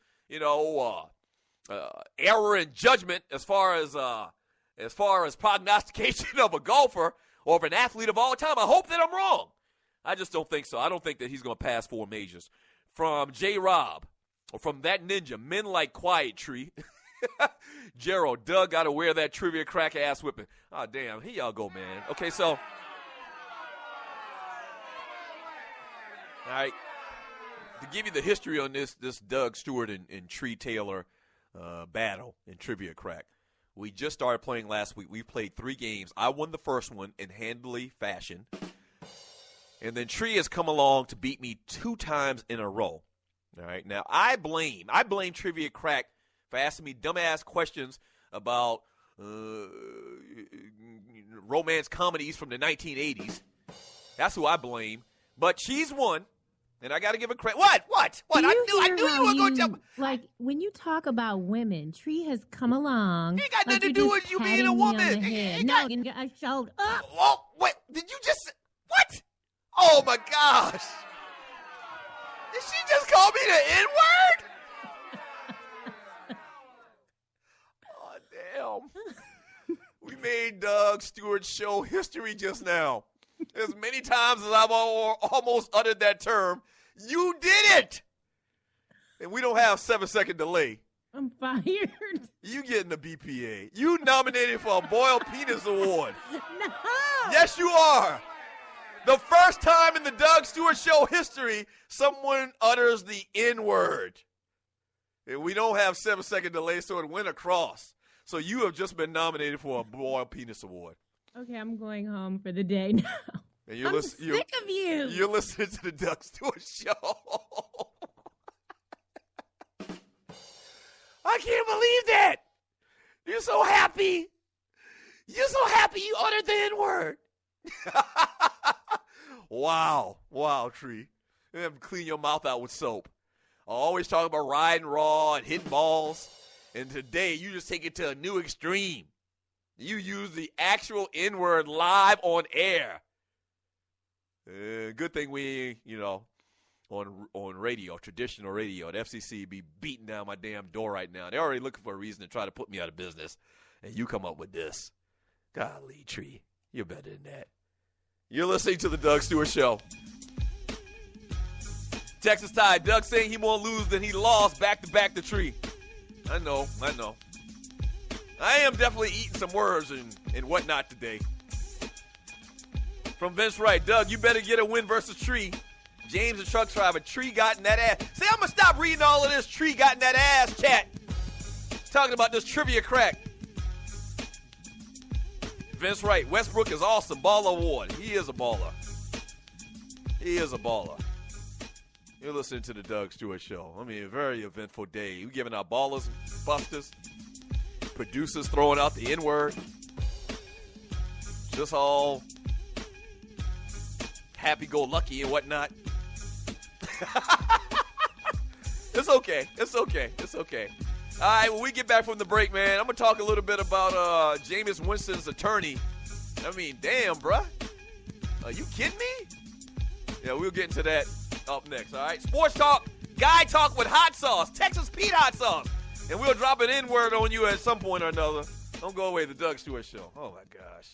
error in judgment as far as prognostication of a golfer or of an athlete of all time. I hope that I'm wrong. I just don't think so. I don't think that he's going to pass 4 majors. From J. Rob, or from that ninja, men like quiet Tree. Gerald, Doug got to wear that trivia crack ass whipping. Oh, damn. Here y'all go, man. Okay, so. All right. To give you the history on this Doug Stewart and Tree Taylor battle in trivia crack. We just started playing last week. We played 3 games. I won the first one in handily fashion. And then Tree has come along to beat me 2 times in a row. All right. Now, I blame Trivia Crack for asking me dumbass questions about romance comedies from the 1980s. That's who I blame. But she's won, and I got to give her credit. What? I knew you were going to jump. Like, when you talk about women, Tree has come along. It ain't got nothing to do with you being a woman. I showed up. Oh, wait. Did you just what? Oh, my gosh. Did she just call me the N-word? Oh, damn. We made Doug Stewart's show history just now. As many times as I've almost uttered that term, you did it. And we don't have 7-second delay. I'm fired. You getting the BPA. You nominated for a Boiled Penis Award. No. Yes, you are. The first time in the Doug Stewart Show history, someone utters the N-word. And we don't have 7-second delay, so it went across. So you have just been nominated for a Boiled Penis Award. Okay, I'm going home for the day now. And you're I'm sick of you. You're listening to the Doug Stewart Show. I can't believe that. You're so happy. You're so happy you uttered the N-word. Wow, Tree. You have to clean your mouth out with soap. I always talk about riding raw and hitting balls. And today, you just take it to a new extreme. You use the actual N-word live on air. Good thing we, on radio, traditional radio, the FCC be beating down my damn door right now. They're already looking for a reason to try to put me out of business. And you come up with this. Golly, Tree, you're better than that. You're listening to the Doug Stewart Show. Texas Tide. Doug saying he won't lose than he lost back-to-back the tree. I know. I am definitely eating some words and whatnot today. From Vince Wright, Doug, you better get a win versus Tree. James the truck driver, Tree got in that ass. See, I'm going to stop reading all of this Tree got in that ass chat. Talking about this trivia crack. Vince Wright, Westbrook is awesome. Baller award. He is a baller. You're listening to the Doug Stewart Show. I mean, a very eventful day. We're giving out ballers, busters, producers throwing out the N-word. Just all happy-go-lucky and whatnot. It's okay. All right, when we get back from the break, man, I'm going to talk a little bit about Jameis Winston's attorney. I mean, damn, bruh. Are you kidding me? Yeah, we'll get into that up next, all right? Sports Talk, Guy Talk with Hot Sauce, Texas Pete Hot Sauce. And we'll drop an N-word on you at some point or another. Don't go away, the Doug Stewart Show. Oh, my gosh.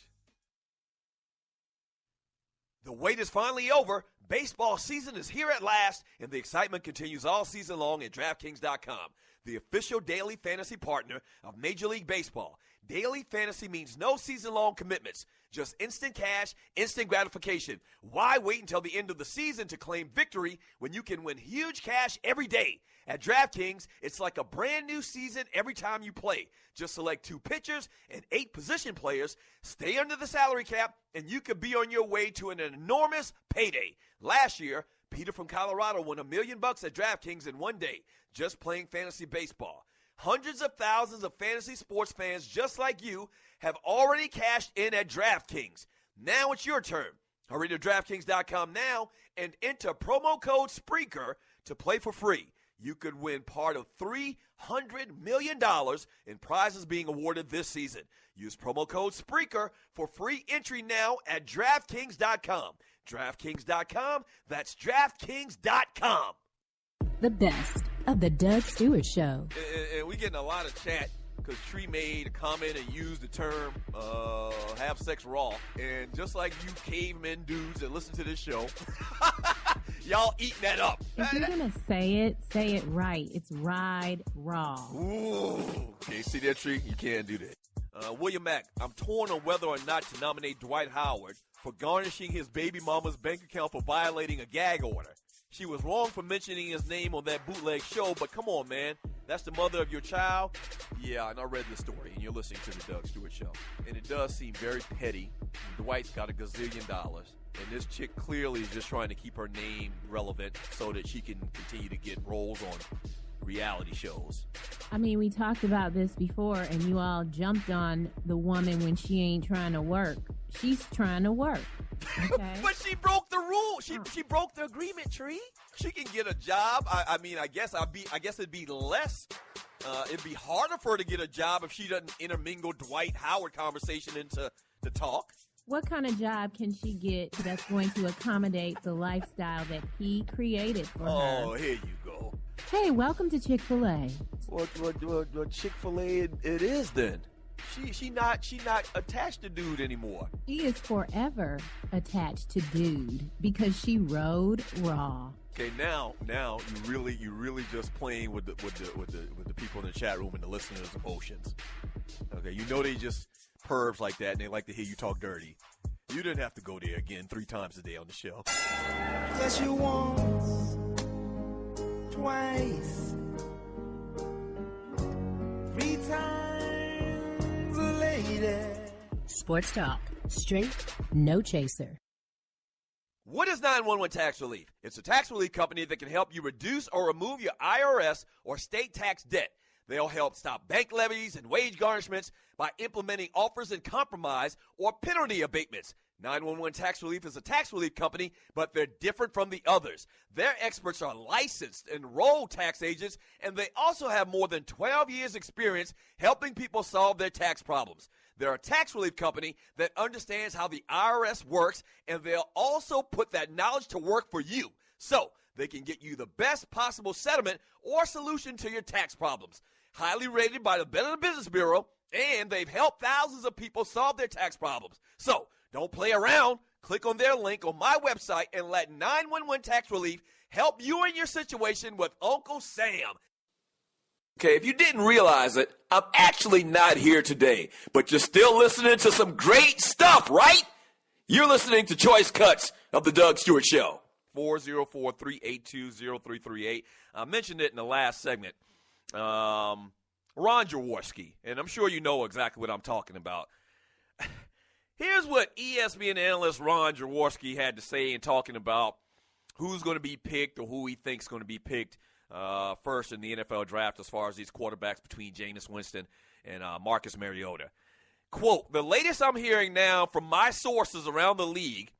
The wait is finally over. Baseball season is here at last, and the excitement continues all season long at DraftKings.com, the official daily fantasy partner of Major League Baseball. Daily fantasy means no season-long commitments, just instant cash, instant gratification. Why wait until the end of the season to claim victory when you can win huge cash every day? At DraftKings, it's like a brand new season every time you play. Just select 2 pitchers and 8 position players, stay under the salary cap, and you could be on your way to an enormous payday. Last year, Peter from Colorado won $1 million at DraftKings in one day, just playing fantasy baseball. Hundreds of thousands of fantasy sports fans just like you have already cashed in at DraftKings. Now it's your turn. Hurry to DraftKings.com now and enter promo code SPREAKER to play for free. You could win part of $300 million in prizes being awarded this season. Use promo code SPREAKER for free entry now at DraftKings.com. DraftKings.com, that's DraftKings.com. The best of the Doug Stewart Show. And we're getting a lot of chat because Tree made a comment and used the term have sex raw. And just like you cavemen dudes that listen to this show, y'all eating that up. If you're going to say it right. It's ride raw. Ooh. Okay, see that, Tree? You can't do that. William Mack, I'm torn on whether or not to nominate Dwight Howard for garnishing his baby mama's bank account for violating a gag order. She was wrong for mentioning his name on that bootleg show, but come on, man. That's the mother of your child? Yeah, and I read the story, and you're listening to the Doug Stewart Show. And it does seem very petty. Dwight's got $1 gazillion, and this chick clearly is just trying to keep her name relevant so that she can continue to get roles on reality shows. I mean, we talked about this before, and you all jumped on the woman when she ain't trying to work. She's trying to work. Okay. But she broke the rule. She broke the agreement, Tree. She can get a job. I mean, I guess it'd be less. It'd be harder for her to get a job if she doesn't intermingle Dwight Howard conversation into the talk. What kind of job can she get that's going to accommodate the lifestyle that he created for her? Oh, here you go. Hey, welcome to Chick-fil-A. What Chick-fil-A it is then? She not attached to dude anymore. She is forever attached to dude because she rode raw. Okay, now you really just playing with the people in the chat room and the listeners' emotions. Okay, you know they just pervs like that and they like to hear you talk dirty. You didn't have to go there again 3 times a day on the show. Bless you once, twice, 3 times a lady. Sports Talk. Straight, no chaser. What is 911 Tax Relief? It's a tax relief company that can help you reduce or remove your IRS or state tax debt. They'll help stop bank levies and wage garnishments by implementing offers and compromise or penalty abatements. 911 Tax Relief is a tax relief company, but they're different from the others. Their experts are licensed, enrolled tax agents, and they also have more than 12 years' experience helping people solve their tax problems. They're a tax relief company that understands how the IRS works, and they'll also put that knowledge to work for you. So they can get you the best possible settlement or solution to your tax problems. Highly rated by the Better Business Bureau, and they've helped thousands of people solve their tax problems. So don't play around. Click on their link on my website and let 911 Tax Relief help you in your situation with Uncle Sam. Okay, if you didn't realize it, I'm actually not here today, but you're still listening to some great stuff, right? You're listening to Choice Cuts of the Doug Stewart Show. 404-382-0338. I mentioned it in the last segment. Ron Jaworski, and I'm sure you know exactly what I'm talking about. Here's what ESPN analyst Ron Jaworski had to say in talking about who's going to be picked or who he thinks is going to be picked first in the NFL draft as far as these quarterbacks between Jameis Winston and Marcus Mariota. Quote, the latest I'm hearing now from my sources around the league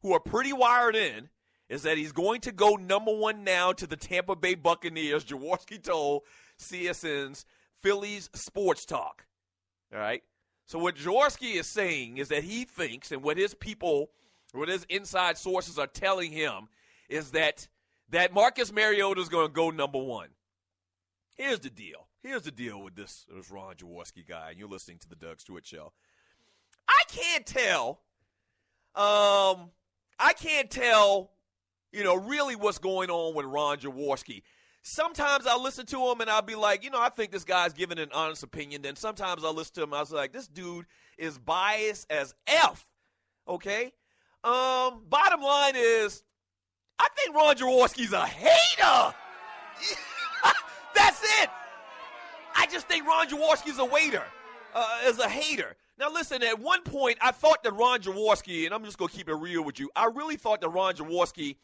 who are pretty wired in is that he's going to go number one now to the Tampa Bay Buccaneers, Jaworski told CSN's Phillies Sports Talk. All right? So what Jaworski is saying is that he thinks, and what his people, what his inside sources are telling him, is that Marcus Mariota is going to go number one. Here's the deal. Here's the deal with this Ron Jaworski guy, and you're listening to the Doug Stewart Show. I can't tell, really what's going on with Ron Jaworski. Sometimes I listen to him and I'll be like, I think this guy's giving an honest opinion. Then sometimes I listen to him and I was like, this dude is biased as F. Okay? Bottom line is, I think Ron Jaworski's a hater. That's it. I just think Ron Jaworski's is a hater. Now, listen, at one point, I thought that Ron Jaworski, and I'm just going to keep it real with you, I really thought that Ron Jaworski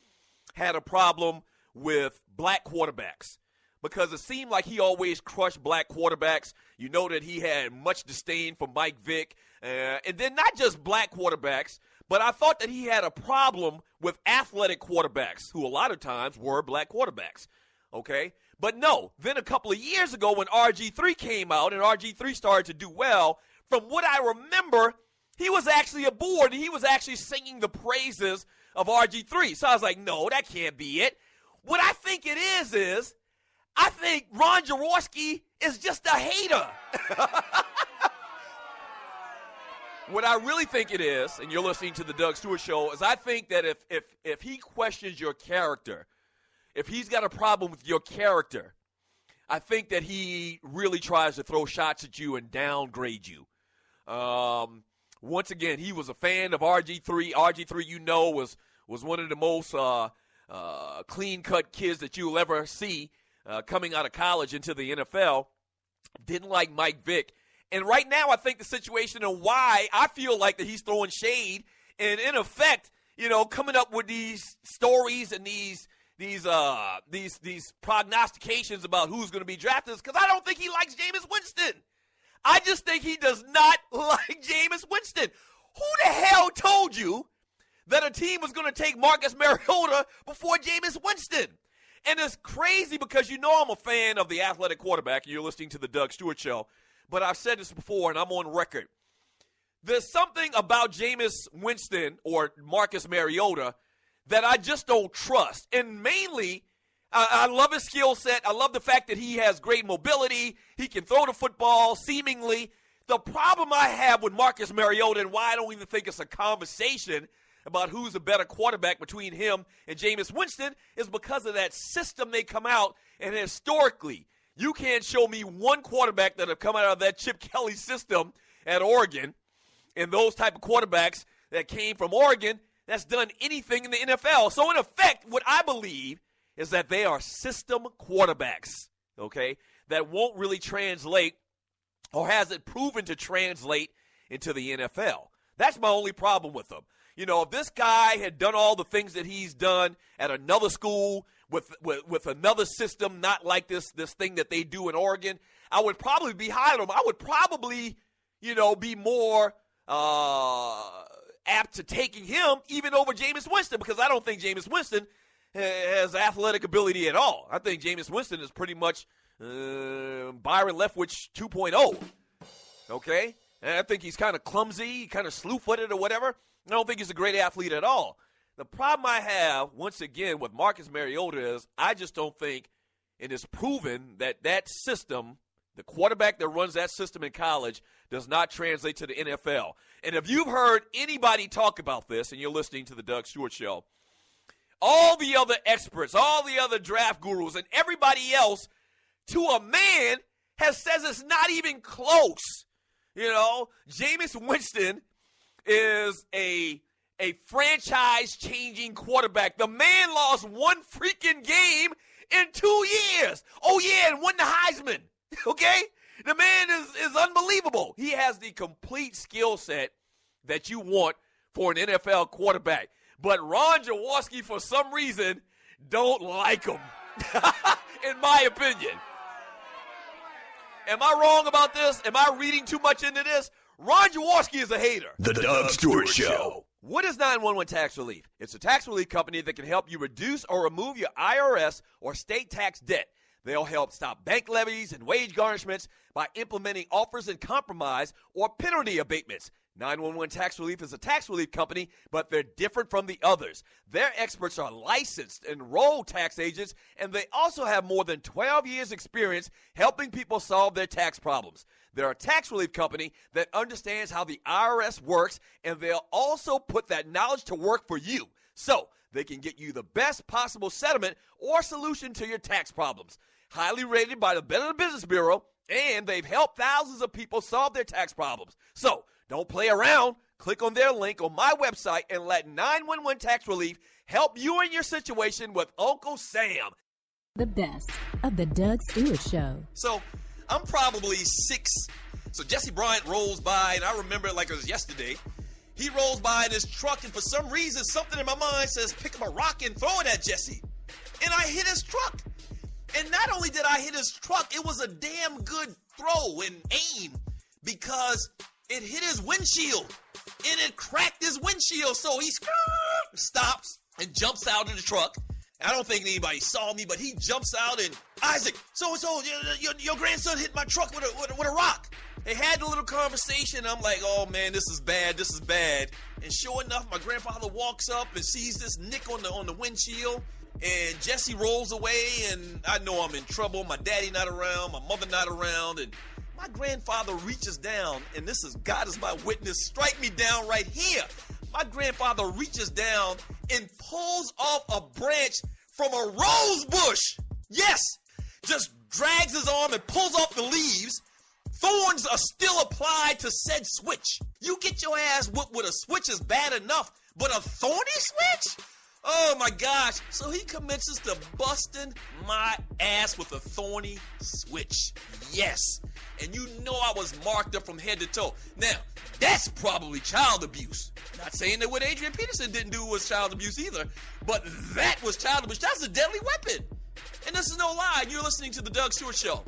had a problem with black quarterbacks because it seemed like he always crushed black quarterbacks. You know that he had much disdain for Mike Vick, and then not just black quarterbacks, but I thought that he had a problem with athletic quarterbacks who a lot of times were black quarterbacks, okay? But no, then a couple of years ago when RG3 came out and RG3 started to do well, from what I remember, he was actually aboard and he was actually singing the praises of RG3. So I was like, no, that can't be it. What I think it is I think Ron Jaworski is just a hater. What I really think it is, and you're listening to the Doug Stewart Show, is I think that if he questions your character, if he's got a problem with your character, I think that he really tries to throw shots at you and downgrade you. Once again, he was a fan of RG3. RG3, was one of the most clean-cut kids that you'll ever see coming out of college into the NFL. Didn't like Mike Vick. And right now I think the situation and why I feel like that he's throwing shade and, in effect, coming up with these stories and these prognostications about who's going to be drafted is because I don't think he likes Jameis Winston. I just think he does not like Jameis Winston. Who the hell told you that a team was going to take Marcus Mariota before Jameis Winston? And it's crazy because I'm a fan of the athletic quarterback, and you're listening to the Doug Stewart Show, but I've said this before, and I'm on record. There's something about Jameis Winston or Marcus Mariota that I just don't trust. And mainly, I love his skill set. I love the fact that he has great mobility. He can throw the football, seemingly. The problem I have with Marcus Mariota and why I don't even think it's a conversation about who's a better quarterback between him and Jameis Winston is because of that system they come out. And historically, you can't show me one quarterback that have come out of that Chip Kelly system at Oregon and those type of quarterbacks that came from Oregon that's done anything in the NFL. So, in effect, what I believe is that they are system quarterbacks, okay, that won't really translate or has it proven to translate into the NFL. That's my only problem with them. If this guy had done all the things that he's done at another school with another system, not like this thing that they do in Oregon, I would probably be higher on him. I would probably, be more apt to taking him even over Jameis Winston because I don't think Jameis Winston has athletic ability at all. I think Jameis Winston is pretty much Byron Leftwich 2.0, okay? And I think he's kind of clumsy, kind of slew-footed or whatever. I don't think he's a great athlete at all. The problem I have, once again, with Marcus Mariota is I just don't think, and it's proven that system, the quarterback that runs that system in college, does not translate to the NFL. And if you've heard anybody talk about this, and you're listening to the Doug Stewart Show, all the other experts, all the other draft gurus, and everybody else to a man says it's not even close. You know, Jameis Winston is a franchise-changing quarterback. The man lost one freaking game in 2 years. Oh, yeah, and won the Heisman. Okay? The man is unbelievable. He has the complete skill set that you want for an NFL quarterback. But Ron Jaworski, for some reason, don't like him, in my opinion. Am I wrong about this? Am I reading too much into this? Ron Jaworski is a hater. The Doug Stewart Show. What is 911 Tax Relief? It's a tax relief company that can help you reduce or remove your IRS or state tax debt. They'll help stop bank levies and wage garnishments by implementing offers and compromise or penalty abatements. 911 Tax Relief is a tax relief company, but they're different from the others. Their experts are licensed, enrolled tax agents, and they also have more than 12 years' experience helping people solve their tax problems. They're a tax relief company that understands how the IRS works, and they'll also put that knowledge to work for you. So they can get you the best possible settlement or solution to your tax problems. Highly rated by the Better Business Bureau, and they've helped thousands of people solve their tax problems. So don't play around. Click on their link on my website and let 911 Tax Relief help you in your situation with Uncle Sam. The best of the Doug Stewart Show. So I'm probably 6. So Jesse Bryant rolls by, and I remember it like it was yesterday. He rolls by in his truck, and for some reason, something in my mind says, pick up a rock and throw it at Jesse. And I hit his truck. And not only did I hit his truck, it was a damn good throw and aim because it hit his windshield. And it cracked his windshield. So he stops and jumps out of the truck. I don't think anybody saw me, but he jumps out and, Isaac, so your grandson hit my truck with a rock. They had a little conversation. I'm like, oh, man, this is bad. And sure enough, my grandfather walks up and sees this nick on the windshield. And Jesse rolls away, and I know I'm in trouble. My daddy not around, my mother not around, and my grandfather reaches down, and this is God is my witness. Strike me down right here. My grandfather reaches down and pulls off a branch from a rose bush. Yes, just drags his arm and pulls off the leaves. Thorns are still applied to said switch. You get your ass whooped with a switch is bad enough, but a thorny switch? Oh my gosh. So he commences to busting my ass with a thorny switch. Yes. And you know I was marked up from head to toe. Now, that's probably child abuse. Not saying that what Adrian Peterson didn't do was child abuse either, but that was child abuse. That's a deadly weapon. And this is no lie. You're listening to The Doug Stewart Show.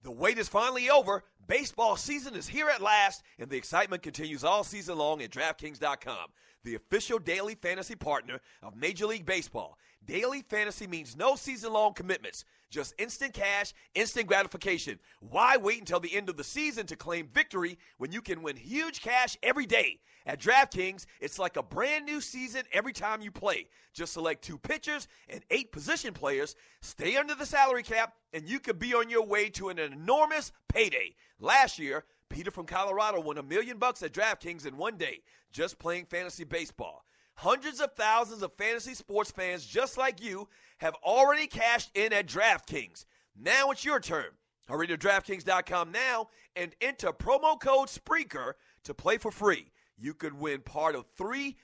The wait is finally over. Baseball season is here at last, and the excitement continues all season long at DraftKings.com, the official daily fantasy partner of Major League Baseball. Daily fantasy means no season-long commitments, just instant cash, instant gratification. Why wait until the end of the season to claim victory when you can win huge cash every day? At DraftKings, it's like a brand new season every time you play. Just select 2 pitchers and 8 position players, stay under the salary cap, and you could be on your way to an enormous payday. Last year, Peter from Colorado won $1 million at DraftKings in one day, just playing fantasy baseball. Hundreds of thousands of fantasy sports fans just like you have already cashed in at DraftKings. Now it's your turn. Hurry to DraftKings.com now and enter promo code SPREAKER to play for free. You could win part of $300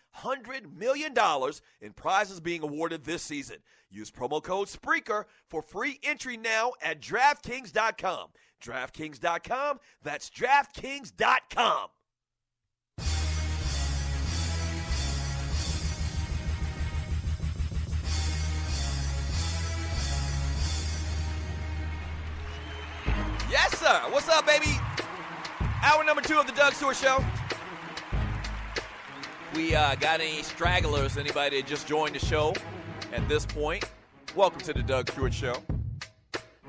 million in prizes being awarded this season. Use promo code SPREAKER for free entry now at DraftKings.com. DraftKings.com, that's DraftKings.com. Yes, sir. What's up, baby? Hour number 2 of the Doug Stewart Show. We got any stragglers, anybody that just joined the show at this point, welcome to the Doug Stewart Show.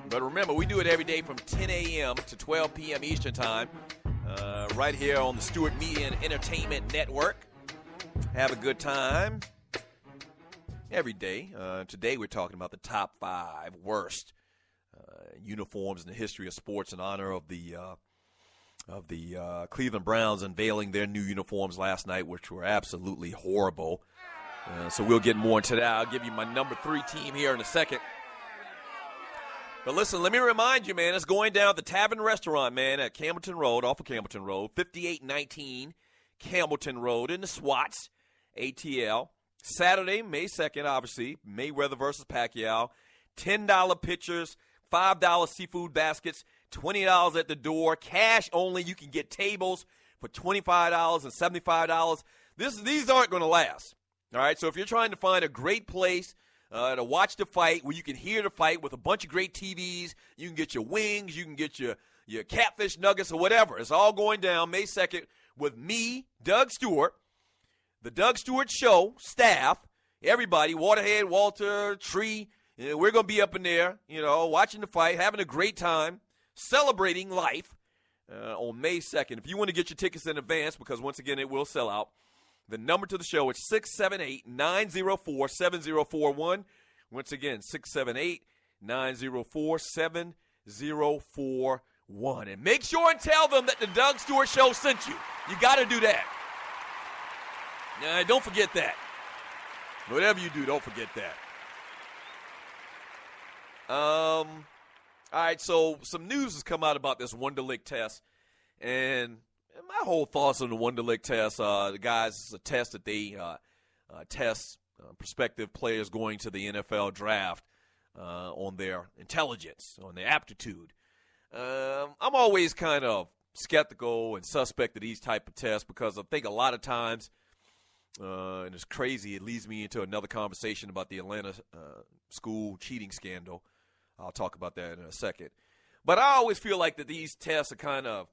But remember, we do it every day from 10 a.m. to 12 p.m. Eastern Time, right here on the Stewart Media and Entertainment Network. Have a good time every day. Today we're talking about the top 5 worst uniforms in the history of sports in honor of the of the Cleveland Browns unveiling their new uniforms last night, which were absolutely horrible. So we'll get more into that. I'll give you my number 3 team here in a second. But listen, let me remind you, man, it's going down at the Tavern Restaurant, man, at Campbellton Road, off of Campbellton Road, 5819 Campbellton Road in the Swats, ATL. Saturday, May 2nd, obviously, Mayweather versus Pacquiao. $10 pitchers, $5 seafood baskets, $20 at the door. Cash only. You can get tables for $25 and $75. These aren't going to last. All right, so if you're trying to find a great place to watch the fight where you can hear the fight with a bunch of great TVs, you can get your wings, you can get your catfish nuggets or whatever. It's all going down May 2nd with me, Doug Stewart, the Doug Stewart Show, staff, everybody, Waterhead, Walter, Tree. We're going to be up in there, watching the fight, having a great time, celebrating life on May 2nd. If you want to get your tickets in advance, because once again, it will sell out, the number to the show is 678-904-7041. Once again, 678-904-7041. And make sure and tell them that the Doug Stewart Show sent you. You got to do that. Don't forget that. Whatever you do, don't forget that. All right, so some news has come out about this Wonderlic test. And my whole thoughts on the Wonderlic test, the guys, it's a test that they test prospective players going to the NFL draft on their intelligence, on their aptitude. I'm always kind of skeptical and suspect of these type of tests because I think a lot of times, and it's crazy, it leads me into another conversation about the Atlanta school cheating scandal. I'll talk about that in a second. But I always feel like that these tests are kind of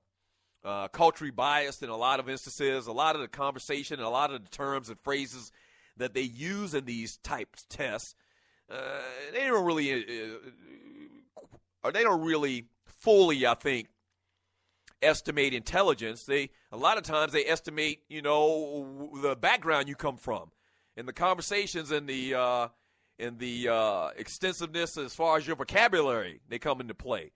culturally biased in a lot of instances. A lot of the conversation and a lot of the terms and phrases that they use in these types of tests, they don't really fully, I think, estimate intelligence. A lot of times they estimate, the background you come from, and the conversations and the extensiveness as far as your vocabulary, they come into play.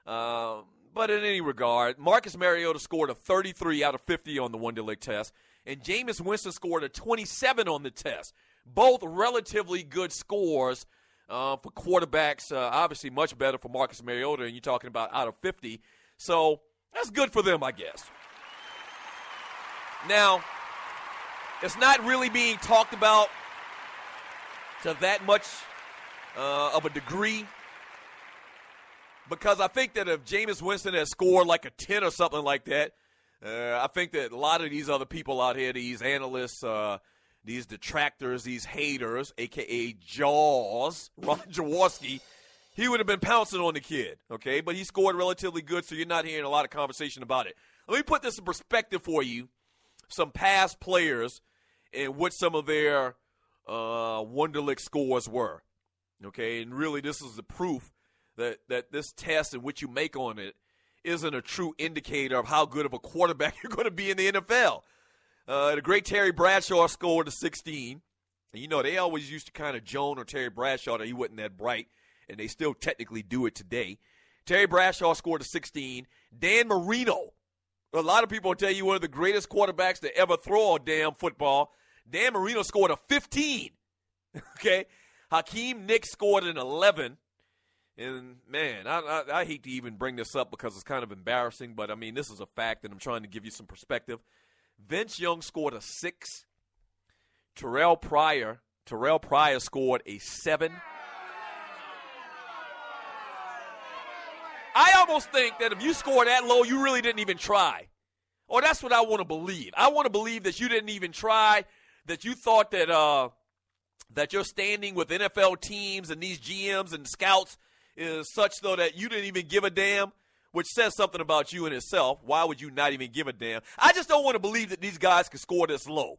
But in any regard, Marcus Mariota scored a 33 out of 50 on the Wonderlic test, and Jameis Winston scored a 27 on the test. Both relatively good scores for quarterbacks, obviously much better for Marcus Mariota, and you're talking about out of 50. So that's good for them, I guess. Now, it's not really being talked about to that much of a degree, because I think that if Jameis Winston had scored like a 10 or something like that, I think that a lot of these other people out here, these analysts, these detractors, these haters, a.k.a. Jaws, Ron Jaworski, he would have been pouncing on the kid, okay? But he scored relatively good, so you're not hearing a lot of conversation about it. Let me put this in perspective for you, some past players and what some of their Wonderlic scores were, okay? And really this is the proof that this test and what you make on it isn't a true indicator of how good of a quarterback you're going to be in the NFL. The great Terry Bradshaw scored a 16. And, they always used to kind of Joan or Terry Bradshaw that he wasn't that bright, and they still technically do it today. Terry Bradshaw scored a 16. Dan Marino, a lot of people will tell you one of the greatest quarterbacks to ever throw a damn football. Dan Marino scored a 15. Okay? Hakeem Nicks scored an 11. And, man, I hate to even bring this up because it's kind of embarrassing, but, this is a fact, and I'm trying to give you some perspective. Vince Young scored a 6. Terrell Pryor scored a 7. I almost think that if you score that low, you really didn't even try. Or that's what I want to believe. I want to believe that you didn't even try, that you thought that that your standing with NFL teams and these GMs and scouts is such, though, that you didn't even give a damn, which says something about you in itself. Why would you not even give a damn? I just don't want to believe that these guys can score this low.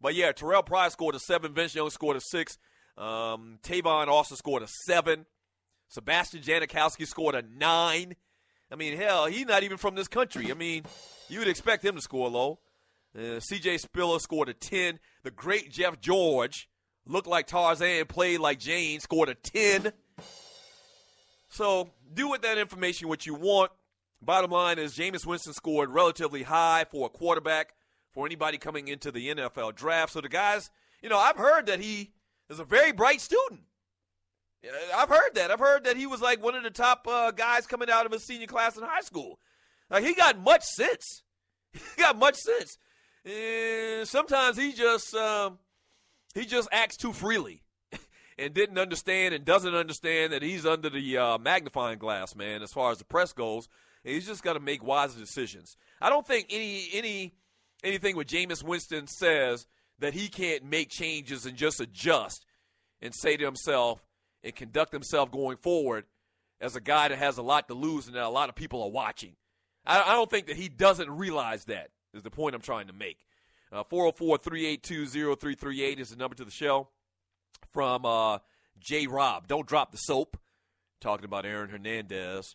But, yeah, Terrell Pryor scored a 7. Vince Young scored a 6. Tavon Austin scored a 7. Sebastian Janikowski scored a 9. Hell, he's not even from this country. You would expect him to score low. C.J. Spiller scored a 10. The great Jeff George looked like Tarzan, played like Jane, scored a 10. So do with that information what you want. Bottom line is Jameis Winston scored relatively high for a quarterback for anybody coming into the NFL draft. So the guys, I've heard that he is a very bright student. I've heard that. I've heard that he was like one of the top guys coming out of his senior class in high school. Like, he got much sense. And sometimes he just acts too freely and didn't understand and doesn't understand that he's under the magnifying glass, man, as far as the press goes. And he's just got to make wiser decisions. I don't think anything with Jameis Winston says that he can't make changes and just adjust and say to himself and conduct himself going forward as a guy that has a lot to lose and that a lot of people are watching. I don't think that he doesn't realize that is the point I'm trying to make. 404-382-0338 is the number to the show from J-Rob. Don't drop the soap. Talking about Aaron Hernandez.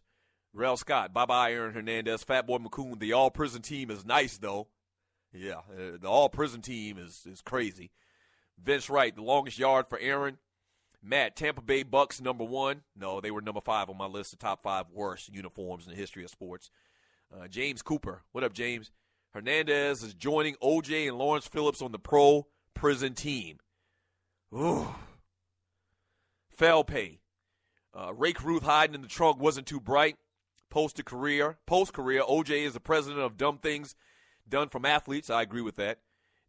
Rel Scott, bye-bye, Aaron Hernandez. Fatboy McCoon, the all-prison team is nice, though. Yeah, the all-prison team is crazy. Vince Wright, the longest yard for Aaron. Matt, Tampa Bay Bucks, number 1. No, they were number 5 on my list of top 5 worst uniforms in the history of sports. James Cooper, what up, James? Hernandez is joining O.J. and Lawrence Phillips on the pro-prison team. Ooh. Fell pay. Rake Ruth hiding in the trunk wasn't too bright. Post-career, O.J. is the president of dumb things done from athletes. I agree with that.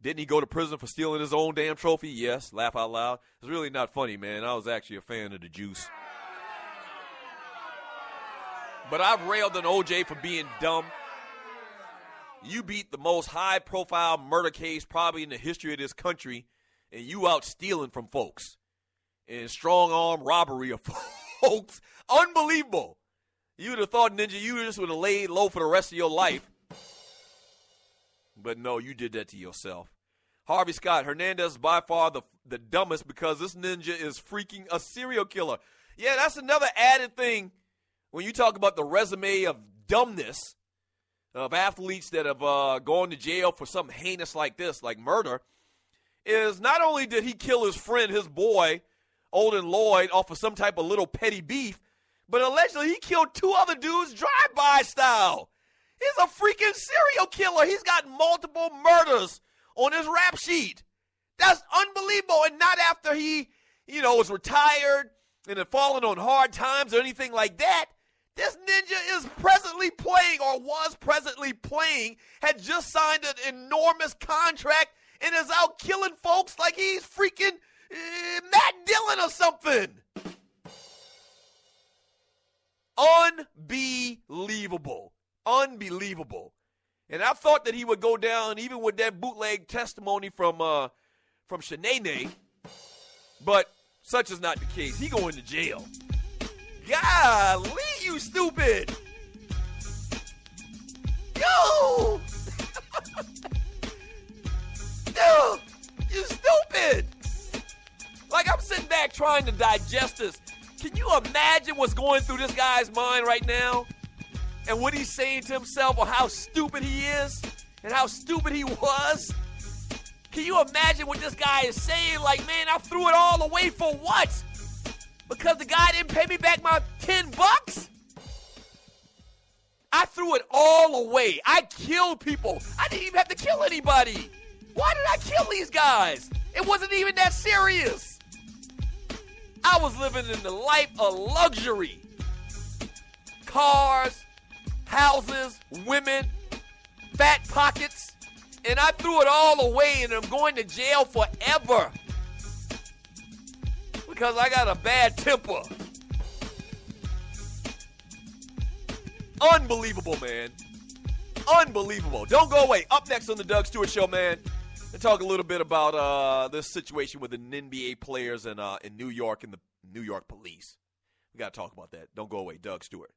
Didn't he go to prison for stealing his own damn trophy? Yes. Laugh out loud. It's really not funny, man. I was actually a fan of the juice. But I've railed on O.J. for being dumb. You beat the most high-profile murder case probably in the history of this country, and you out stealing from folks. And strong-arm robbery of folks. Unbelievable. You would have thought, Ninja, you just would have laid low for the rest of your life. But no, you did that to yourself. Harvey Scott, Hernandez is by far the dumbest because this ninja is freaking a serial killer. Yeah, that's another added thing when you talk about the resume of dumbness of athletes that have gone to jail for something heinous like this, like murder, is not only did he kill his friend, his boy, Olden Lloyd, off of some type of little petty beef, but allegedly he killed 2 other dudes drive-by style. He's a freaking serial killer. He's got multiple murders on his rap sheet. That's unbelievable. And not after he, was retired and had fallen on hard times or anything like that. This ninja is presently playing or was presently playing, had just signed an enormous contract and is out killing folks like he's freaking Matt Dillon or something. Unbelievable. And I thought that he would go down even with that bootleg testimony from Shanae, but such is not the case. He going to jail. Golly, you stupid. Yo! Dude, you stupid. Like, I'm sitting back trying to digest this. Can you imagine what's going through this guy's mind right now? And what he's saying to himself, or how stupid he is, and how stupid he was? Can you imagine what this guy is saying? Like, man, I threw it all away for what? Because the guy didn't pay me back my $10? I threw it all away. I killed people. I didn't even have to kill anybody. Why did I kill these guys? It wasn't even that serious. I was living in the life of luxury. Cars, houses, women, fat pockets, and I threw it all away, and I'm going to jail forever because I got a bad temper. Unbelievable, man. Unbelievable. Don't go away. Up next on the Doug Stewart Show, man, and talk a little bit about this situation with the NBA players in New York and the New York police. We got to talk about that. Don't go away. Doug Stewart.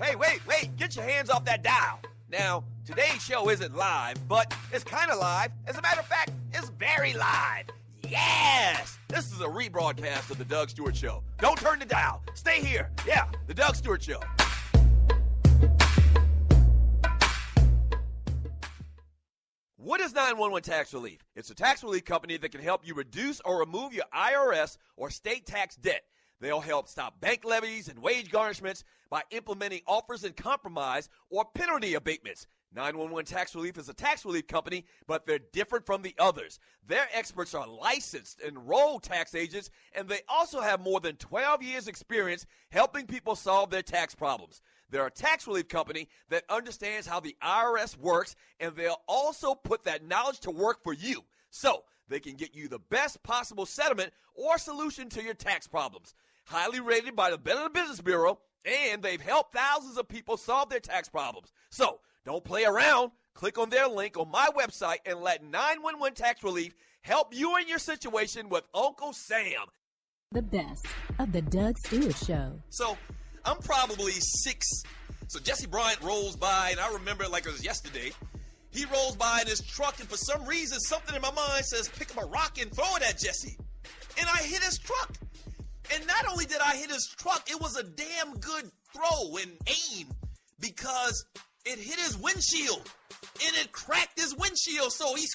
Hey, wait. Get your hands off that dial. Now, today's show isn't live, but it's kind of live. As a matter of fact, it's very live. Yes! This is a rebroadcast of the Doug Stewart Show. Don't turn the dial. Stay here. Yeah, the Doug Stewart Show. What is 911 Tax Relief? It's a tax relief company that can help you reduce or remove your IRS or state tax debt. They'll help stop bank levies and wage garnishments by implementing offers in compromise or penalty abatements. 911 Tax Relief is a tax relief company, but they're different from the others. Their experts are licensed, enrolled tax agents, and they also have more than 12 years' experience helping people solve their tax problems. They're a tax relief company that understands how the IRS works, and they'll also put that knowledge to work for you, so they can get you the best possible settlement or solution to your tax problems. Highly rated by the Better Business Bureau, and they've helped thousands of people solve their tax problems. So, don't play around. Click on their link on my website and let 911 Tax Relief help you in your situation with Uncle Sam. The best of the Doug Stewart Show. So, I'm probably 6. So, Jesse Bryant rolls by, and I remember it like it was yesterday. He rolls by in his truck, and for some reason, something in my mind says, pick up a rock and throw it at Jesse. And I hit his truck. And not only did I hit his truck, it was a damn good throw and aim because it hit his windshield, and it cracked his windshield, so he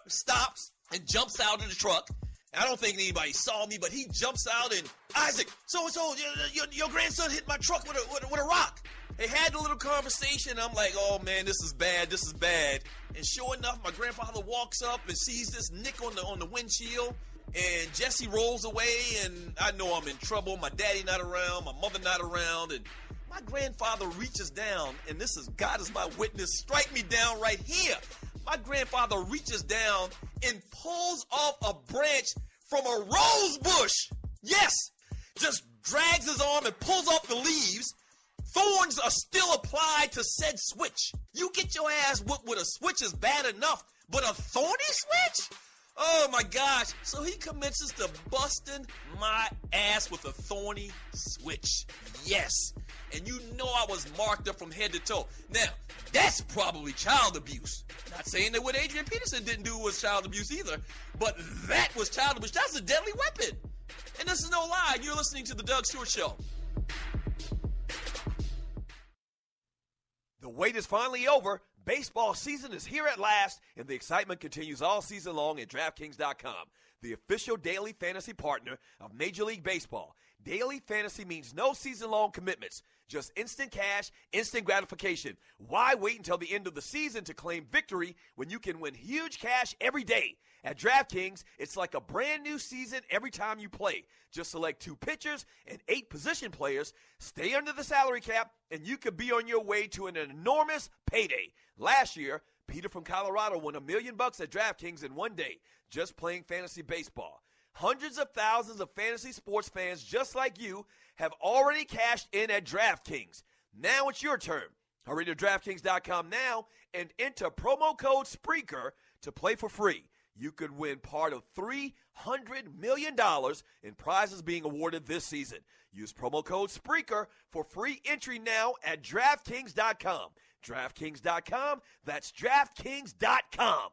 stops and jumps out of the truck. I don't think anybody saw me, but he jumps out, and Isaac, so your grandson hit my truck with a rock. They had a little conversation. I'm like, oh, man, this is bad. And sure enough, my grandfather walks up and sees this nick on the windshield, and Jesse rolls away, and I know I'm in trouble. My daddy not around, my mother not around, and my grandfather reaches down, and this is God is my witness. Strike me down right here. My grandfather reaches down and pulls off a branch from a rose bush. Yes, just drags his arm and pulls off the leaves. Thorns are still applied to said switch. You get your ass whooped with a switch is bad enough, but a thorny switch? Oh my gosh. So he commences to busting my ass with a thorny switch. Yes. And you know I was marked up from head to toe. Now, that's probably child abuse. Not saying that what Adrian Peterson didn't do was child abuse either, but that was child abuse. That's a deadly weapon. And this is no lie. You're listening to The Doug Stewart Show. The wait is finally over. Baseball season is here at last, and the excitement continues all season long at DraftKings.com, the official daily fantasy partner of Major League Baseball. Daily fantasy means no season-long commitments, just instant cash, instant gratification. Why wait until the end of the season to claim victory when you can win huge cash every day? At DraftKings, it's like a brand new season every time you play. Just select 2 pitchers and 8 position players, stay under the salary cap, and you could be on your way to an enormous payday. Last year, Peter from Colorado won $1 million at DraftKings in one day, just playing fantasy baseball. Hundreds of thousands of fantasy sports fans just like you have already cashed in at DraftKings. Now it's your turn. Hurry to DraftKings.com now and enter promo code SPREAKER to play for free. You could win part of $300 million in prizes being awarded this season. Use promo code SPREAKER for free entry now at DraftKings.com. DraftKings.com, that's DraftKings.com.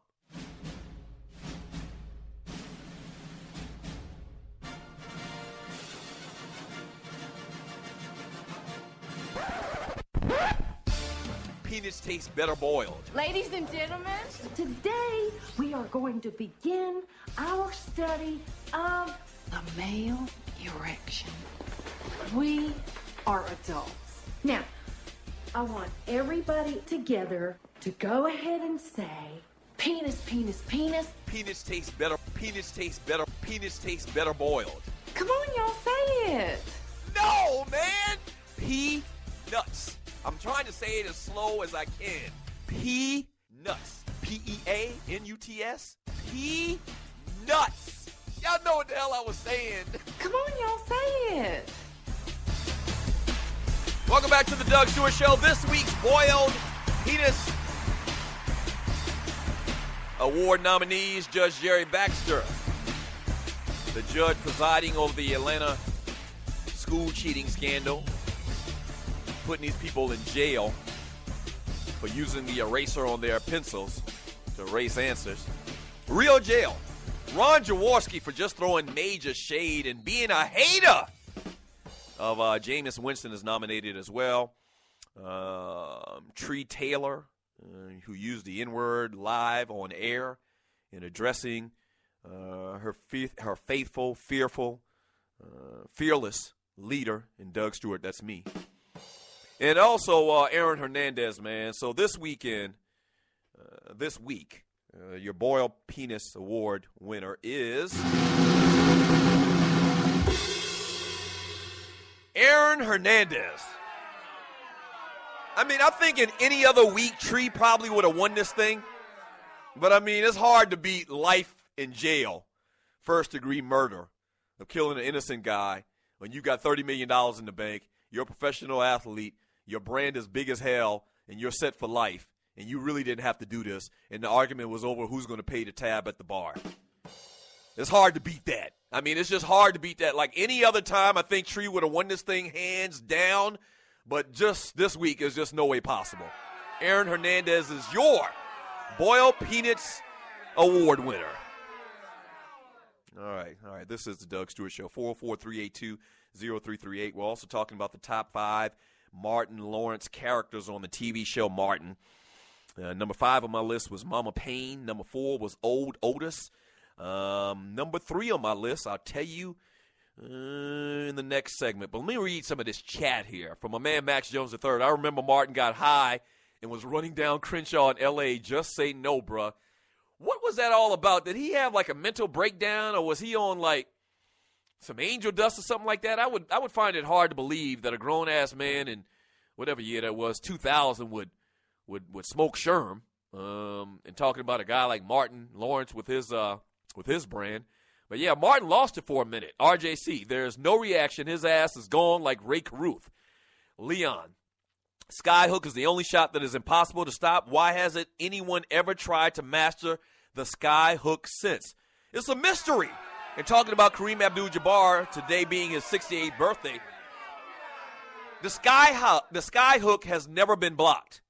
Peanuts taste better boiled. Ladies and gentlemen, today we are going to begin our study of the male erection. We are adults. Now, I want everybody together to go ahead and say, penis, penis, penis. Peanuts taste better. Peanuts taste better. Peanuts taste better boiled. Come on, y'all, say it. No, man. Peanuts. I'm trying to say it as slow as I can. Peanuts. P-E-A-N-U-T-S. Peanuts. Y'all know what the hell I was saying. Come on, y'all, say it. Welcome back to the Doug Stewart Show. This week's Boiled Penis Award nominees, Judge Jerry Baxter, the judge presiding over the Atlanta school cheating scandal, putting these people in jail for using the eraser on their pencils to erase answers. Real jail. Ron Jaworski for just throwing major shade and being a hater of Jameis Winston is nominated as well. Tree Taylor, who used the N-word live on air in addressing her faithful, fearful fearless leader in Doug Stewart. That's me. And also Aaron Hernandez, man. So this week, your Boyle Penis Award winner is Aaron Hernandez. I mean, I think in any other week, Tree probably would have won this thing. But, I mean, it's hard to beat life in jail, first-degree murder of killing an innocent guy when you got $30 million in the bank, you're a professional athlete, your brand is big as hell, and you're set for life, and you really didn't have to do this, and the argument was over who's going to pay the tab at the bar. It's hard to beat that. I mean, it's just hard to beat that. Like any other time, I think Tree would have won this thing hands down, but just this week is just no way possible. Aaron Hernandez is your Boyle Peanuts Award winner. All right. This is the Doug Stewart Show, 404-382-0338. We're also talking about the top 5 Martin Lawrence characters on the TV show Martin. Number 5 on my list was Mama Payne. Number 4 was Old Otis. Number 3 on my list, I'll tell you in the next segment. But let me read some of this chat here from my man Max Jones III. I remember Martin got high and was running down Crenshaw in L.A. Just say no, bruh. What was that all about? Did he have like a mental breakdown, or was he on like some angel dust or something like that? I would find it hard to believe that a grown-ass man in whatever year that was, 2000, would smoke Sherm. And talking about a guy like Martin Lawrence with his brand. But, yeah, Martin lost it for a minute. RJC, there's no reaction. His ass is gone like Ray Caruth. Leon, Skyhook is the only shot that is impossible to stop. Why hasn't anyone ever tried to master the Skyhook since? It's a mystery. And talking about Kareem Abdul-Jabbar today being his 68th birthday, the Skyhook has never been blocked.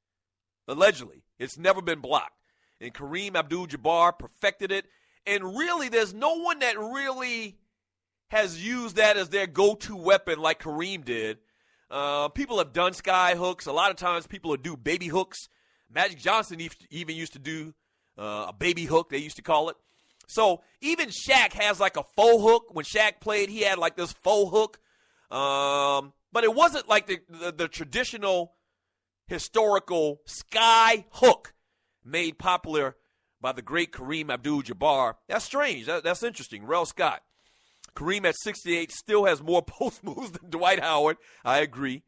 Allegedly, it's never been blocked. And Kareem Abdul-Jabbar perfected it. And really, there's no one that really has used that as their go-to weapon like Kareem did. People have done sky hooks. A lot of times people will do baby hooks. Magic Johnson even used to do a baby hook, they used to call it. So even Shaq has like a faux hook. When Shaq played, he had like this faux hook. But it wasn't like the traditional historical sky hook made popular by the great Kareem Abdul-Jabbar. That's strange. That's interesting. Rel Scott. Kareem at 68 still has more post moves than Dwight Howard. I agree.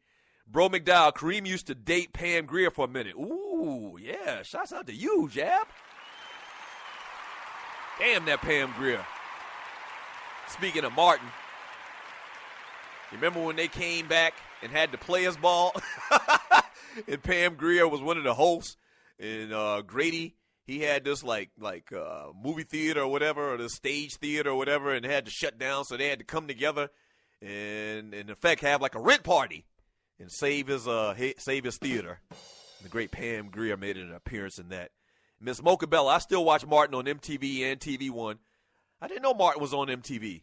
Bro McDowell, Kareem used to date Pam Grier for a minute. Ooh, yeah. Shouts out to you, Jab. Damn that Pam Grier. Speaking of Martin, you remember when they came back and had the players ball? And Pam Grier was one of the hosts. And Grady, he had this like movie theater or whatever, or the stage theater or whatever, and they had to shut down, so they had to come together and in effect have like a rent party and save his theater. The great Pam Grier made an appearance in that. Miss Mocha Bella, I still watch Martin on MTV and TV One. I didn't know Martin was on MTV.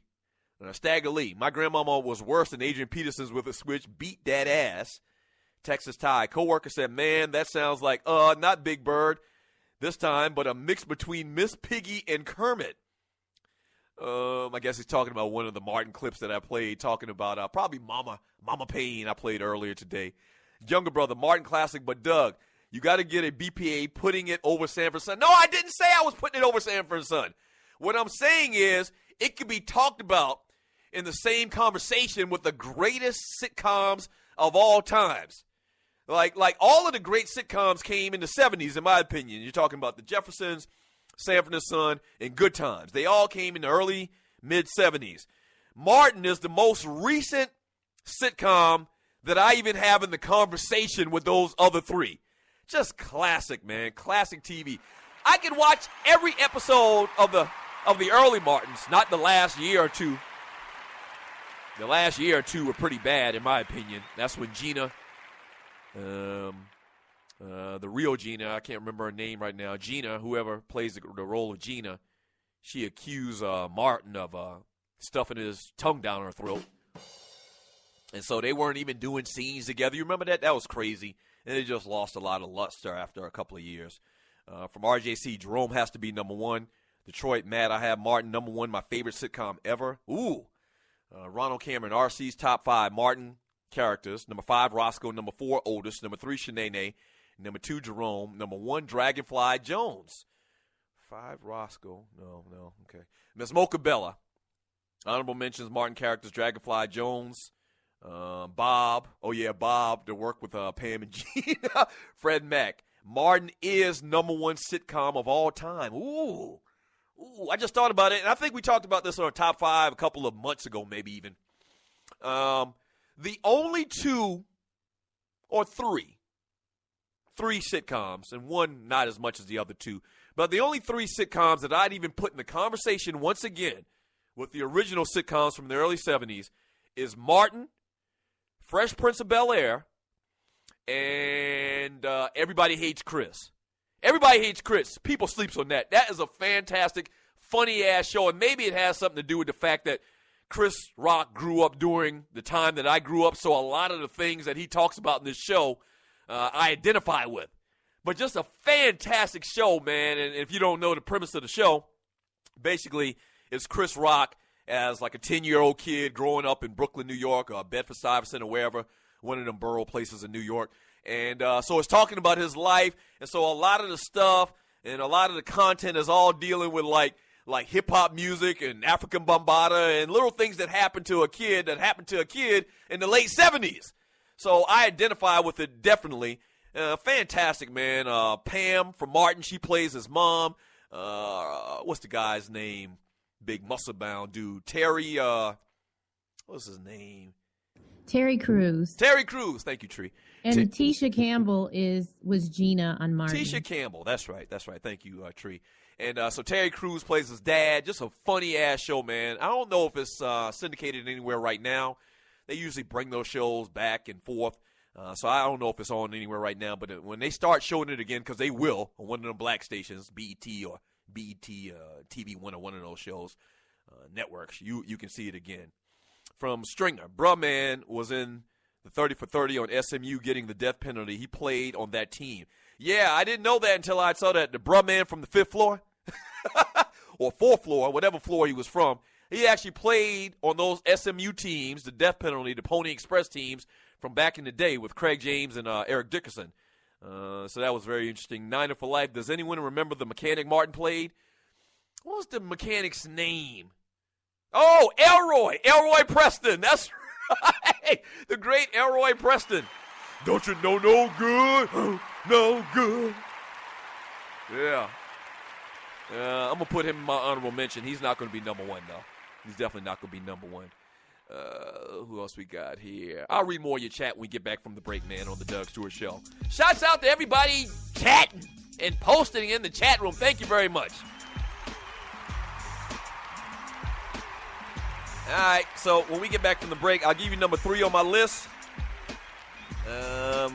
Stagger Lee, my grandmama was worse than Adrian Peterson's with a switch, beat that ass. Texas Ty, coworker said, man, that sounds like, not Big Bird this time, but a mix between Miss Piggy and Kermit. I guess he's talking about one of the Martin clips that I played, talking about probably Mama Payne I played earlier today. Younger brother, Martin classic, but Doug, you got to get a BPA putting it over Sanford Son. No, I didn't say I was putting it over Sanford Son. What I'm saying is it could be talked about in the same conversation with the greatest sitcoms of all times. Like all of the great sitcoms came in the 70s, in my opinion. You're talking about the Jeffersons, Sanford and Son, and Good Times. They all came in the early, mid-70s. Martin is the most recent sitcom that I even have in the conversation with those other three. Just classic, man. Classic TV. I can watch every episode of the early Martins, not the last year or two. The last year or two were pretty bad, in my opinion. That's when Gina, the real Gina, I can't remember her name right now. Gina, whoever plays the role of Gina, she accused Martin of stuffing his tongue down her throat. And so they weren't even doing scenes together. You remember that? That was crazy. And it just lost a lot of luster after a couple of years. From RJC, Jerome has to be number one. Detroit, Matt, I have Martin number one, my favorite sitcom ever. Ooh. Ronald Cameron, RC's top 5 Martin characters. Number 5, Roscoe. Number 4, Otis. Number 3, Shanae. Number 2, Jerome. Number 1, Dragonfly Jones. 5, Roscoe. No, okay. Miss Mocha Bella. Honorable mentions, Martin characters, Dragonfly Jones. Bob. Oh, yeah, Bob, to work with Pam and Gina. Fred Mack. Martin is number 1 sitcom of all time. Ooh, I just thought about it, and I think we talked about this on our top 5 a couple of months ago, maybe even. The only 2 or 3 sitcoms, and one not as much as the other 2, but the only 3 sitcoms that I'd even put in the conversation once again with the original sitcoms from the early 70s is Martin, Fresh Prince of Bel-Air, and Everybody Hates Chris. Everybody Hates Chris. People sleeps on that. That is a fantastic, funny-ass show, and maybe it has something to do with the fact that Chris Rock grew up during the time that I grew up, so a lot of the things that he talks about in this show I identify with. But just a fantastic show, man, and if you don't know the premise of the show, basically it's Chris Rock as like a 10-year-old kid growing up in Brooklyn, New York, or Bedford-Stuyvesant, or wherever, one of them borough places in New York. And so it's talking about his life, and so a lot of the stuff and a lot of the content is all dealing with like hip-hop music and African Bambaataa and little things that happened to a kid in the late 70s. So I identify with it definitely. Fantastic, man. Pam from Martin, she plays his mom. What's the guy's name? Big muscle-bound dude. Terry, what's his name? Terry Crews. Terry Crews. Thank you, Tree. And Tisha Campbell was Gina on Martin. Tisha Campbell. That's right. Thank you, Tree. And so Terry Crews plays his dad. Just a funny-ass show, man. I don't know if it's syndicated anywhere right now. They usually bring those shows back and forth. So I don't know if it's on anywhere right now. But when they start showing it again, because they will on one of them black stations, BET or BET TV, one of those shows, networks, you can see it again. From Stringer, bruh man was in the 30 for 30 on SMU getting the death penalty. He played on that team. Yeah, I didn't know that until I saw that the bruh man from the 5th floor or 4th floor, whatever floor he was from, he actually played on those SMU teams, the death penalty, the Pony Express teams from back in the day with Craig James and Eric Dickerson. So that was very interesting. Niner for life. Does anyone remember the mechanic Martin played? What was the mechanic's name? Oh, Elroy Preston. That's right. The great Elroy Preston. Don't you know no good? No good. Yeah. I'm going to put him in my honorable mention. He's not going to be number 1, though. He's definitely not going to be number 1. Who else we got here? I'll read more of your chat when we get back from the break, man, on the Doug Stewart Show. Shouts out to everybody chatting and posting in the chat room. Thank you very much. All right, so when we get back from the break, I'll give you number 3 on my list. And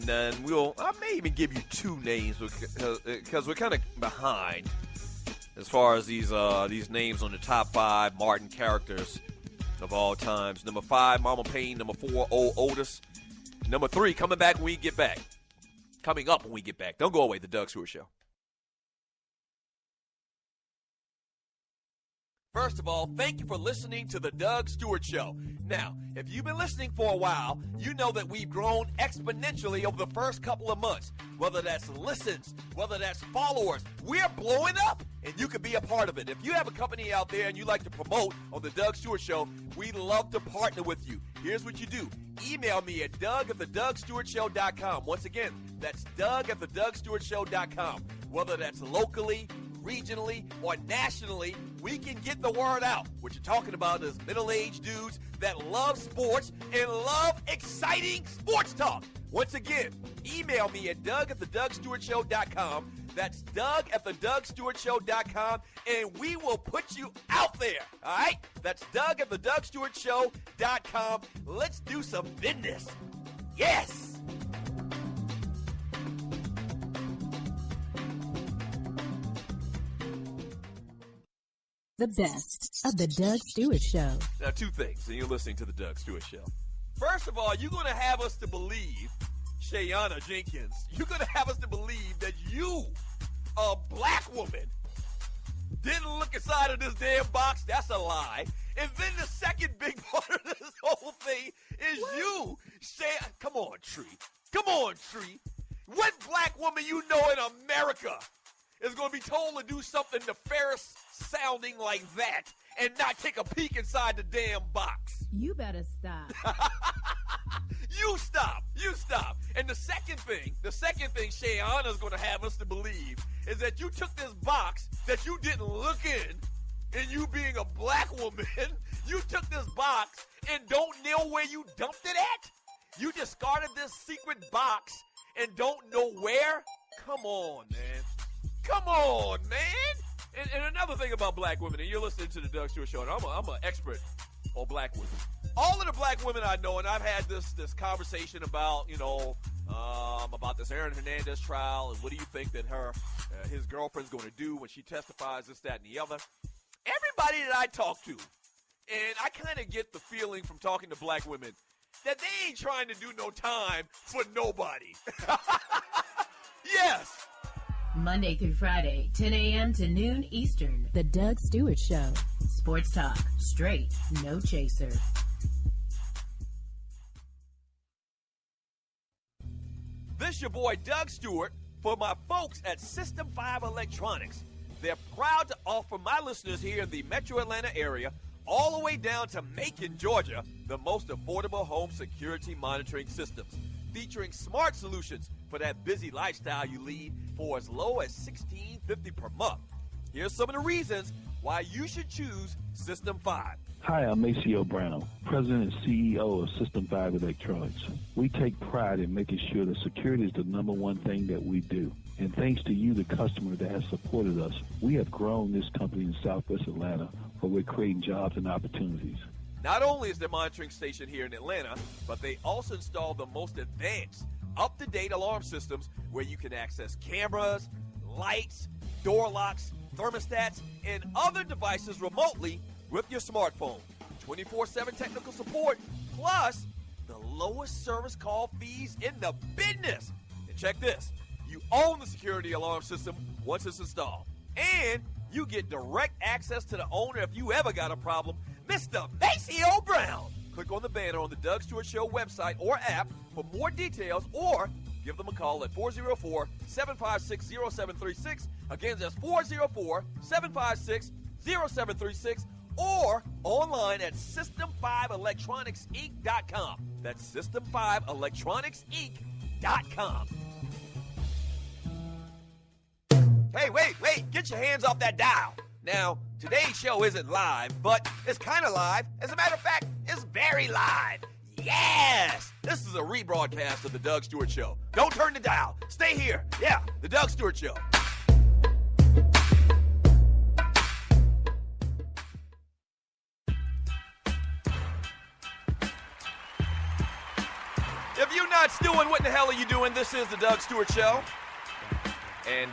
then I may even give you 2 names because we're kind of behind as far as these names on the top 5 Martin characters of all times. Number 5, Mama Payne. Number 4, Otis. Number 3, coming back when we get back. Coming up when we get back. Don't go away, the Doug Stewart Show. First of all, thank you for listening to the Doug Stewart Show. Now, if you've been listening for a while, you know that we've grown exponentially over the first couple of months. Whether that's listens, whether that's followers, we're blowing up, and you can be a part of it. If you have a company out there and you like to promote on the Doug Stewart Show, we'd love to partner with you. Here's what you do. Email me at doug@thedougstewartshow.com. Once again, that's doug@thedougstewartshow.com. Whether that's locally, regionally, or nationally, we can get the word out. What you're talking about is middle-aged dudes that love sports and love exciting sports talk. Once again, email me at doug@thedougstewartshow.com. That's doug@thedougstewartshow.com, and we will put you out there. All right? That's doug@thedougstewartshow.com. Let's do some business. Yes! The best of the Doug Stewart Show. Now, 2 things, and you're listening to the Doug Stewart Show. First of all, you're going to have us to believe, Shayana Jenkins, you're going to have us to believe that you, a black woman, didn't look inside of this damn box. That's a lie. And then the second big part of this whole thing is you say, come on, Tree. Come on, Tree. What black woman you know in America is going to be told to do something nefarious sounding like that and not take a peek inside the damn box? You better stop. You stop. And the second thing Shayana's going to have us to believe is that you took this box that you didn't look in, and you being a black woman, you took this box and don't know where you dumped it at? You discarded this secret box and don't know where? Come on, man. Come on, man. And another thing about black women, and you're listening to the Doug Stewart Show, and I'm an expert on black women. All of the black women I know, and I've had this conversation about, about this Aaron Hernandez trial, and what do you think that his girlfriend's going to do when she testifies, this, that, and the other. Everybody that I talk to, and I kind of get the feeling from talking to black women that they ain't trying to do no time for nobody. Yes. Monday through Friday, 10 a.m. to noon Eastern. The Doug Stewart Show. Sports talk. Straight. No chaser. This your boy Doug Stewart for my folks at System 5 Electronics. They're proud to offer my listeners here in the metro Atlanta area all the way down to Macon, Georgia, the most affordable home security monitoring systems, featuring smart solutions for that busy lifestyle you lead for as low as $16.50 per month. Here's some of the reasons why you should choose System 5. Hi, I'm Maceo Brown, President and CEO of System 5 Electronics. We take pride in making sure that security is the number one thing that we do. And thanks to you, the customer that has supported us, we have grown this company in Southwest Atlanta, where we're creating jobs and opportunities. Not only is their monitoring station here in Atlanta, but they also install the most advanced, up-to-date alarm systems where you can access cameras, lights, door locks, thermostats, and other devices remotely with your smartphone. 24/7 technical support, plus the lowest service call fees in the business. And check this. You own the security alarm system once it's installed. And you get direct access to the owner if you ever got a problem, Mr. Maceo Brown. Click on the banner on the Doug Stewart Show website or app for more details, or give them a call at 404-756-0736. Again, that's 404-756-0736, or online at System5ElectronicsInc.com. That's System5ElectronicsInc.com. Hey, wait, get your hands off that dial. Now, today's show isn't live, but it's kind of live. As a matter of fact, it's very live. Yes! This is a rebroadcast of the Doug Stewart Show. Don't turn the dial. Stay here. Yeah, the Doug Stewart Show. If you're not stewing, what in the hell are you doing? This is the Doug Stewart Show. And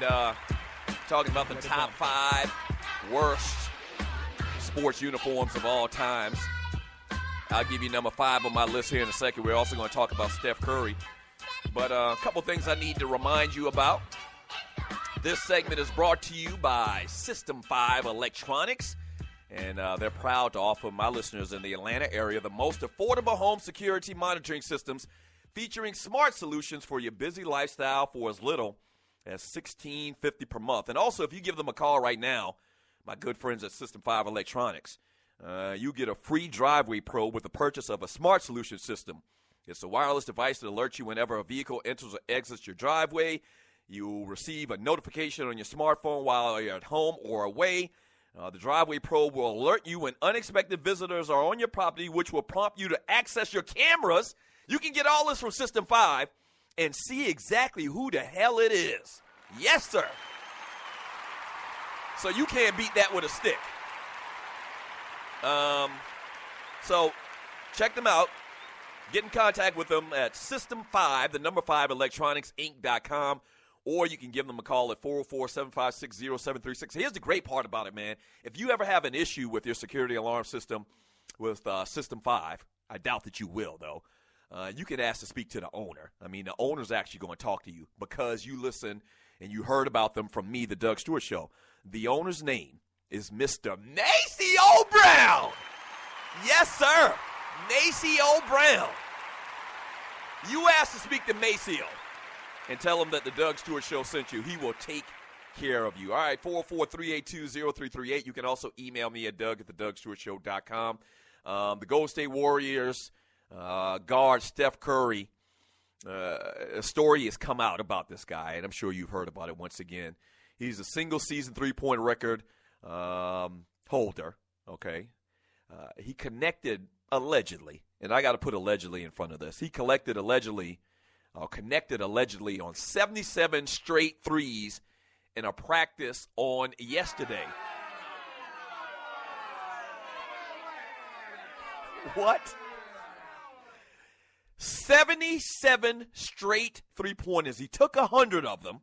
talking about the top 5 worst sports uniforms of all times. I'll give you number 5 on my list here in a second. We're also going to talk about Steph Curry. But a couple things I need to remind you about. This segment is brought to you by System 5 Electronics. And they're proud to offer my listeners in the Atlanta area the most affordable home security monitoring systems, featuring smart solutions for your busy lifestyle for as little as $16.50 per month. And also, if you give them a call right now, my good friends at System 5 Electronics, you get a free driveway probe with the purchase of a smart solution system. It's a wireless device that alerts you whenever a vehicle enters or exits your driveway. You'll receive a notification on your smartphone while you're at home or away. The driveway probe will alert you when unexpected visitors are on your property, which will prompt you to access your cameras. You can get all this from System 5 and see exactly who the hell it is. Yes, sir. So you can't beat that with a stick. So check them out. Get in contact with them at System 5, the number 5, electronicsinc.com, or you can give them a call at 404-756-0736. Here's the great part about it, man. If you ever have an issue with your security alarm system with System 5, I doubt that you will, though, you can ask to speak to the owner. I mean, the owner's actually going to talk to you because you listen and you heard about them from me, the Doug Stewart Show. The owner's name is Mr. Maceo Brown. Yes, sir. Maceo Brown. You asked to speak to Maceo and tell him that the Doug Stewart Show sent you. He will take care of you. All right, 404-382-0338. You can also email me at doug@thedugstewartshow.com. The Golden State Warriors guard Steph Curry, a story has come out about this guy, and I'm sure you've heard about it once again. He's a single-season three-point record holder, okay? He connected allegedly, and I got to put allegedly in front of this. He connected allegedly on 77 straight threes in a practice on yesterday. What? 77 straight three-pointers. He took 100 of them.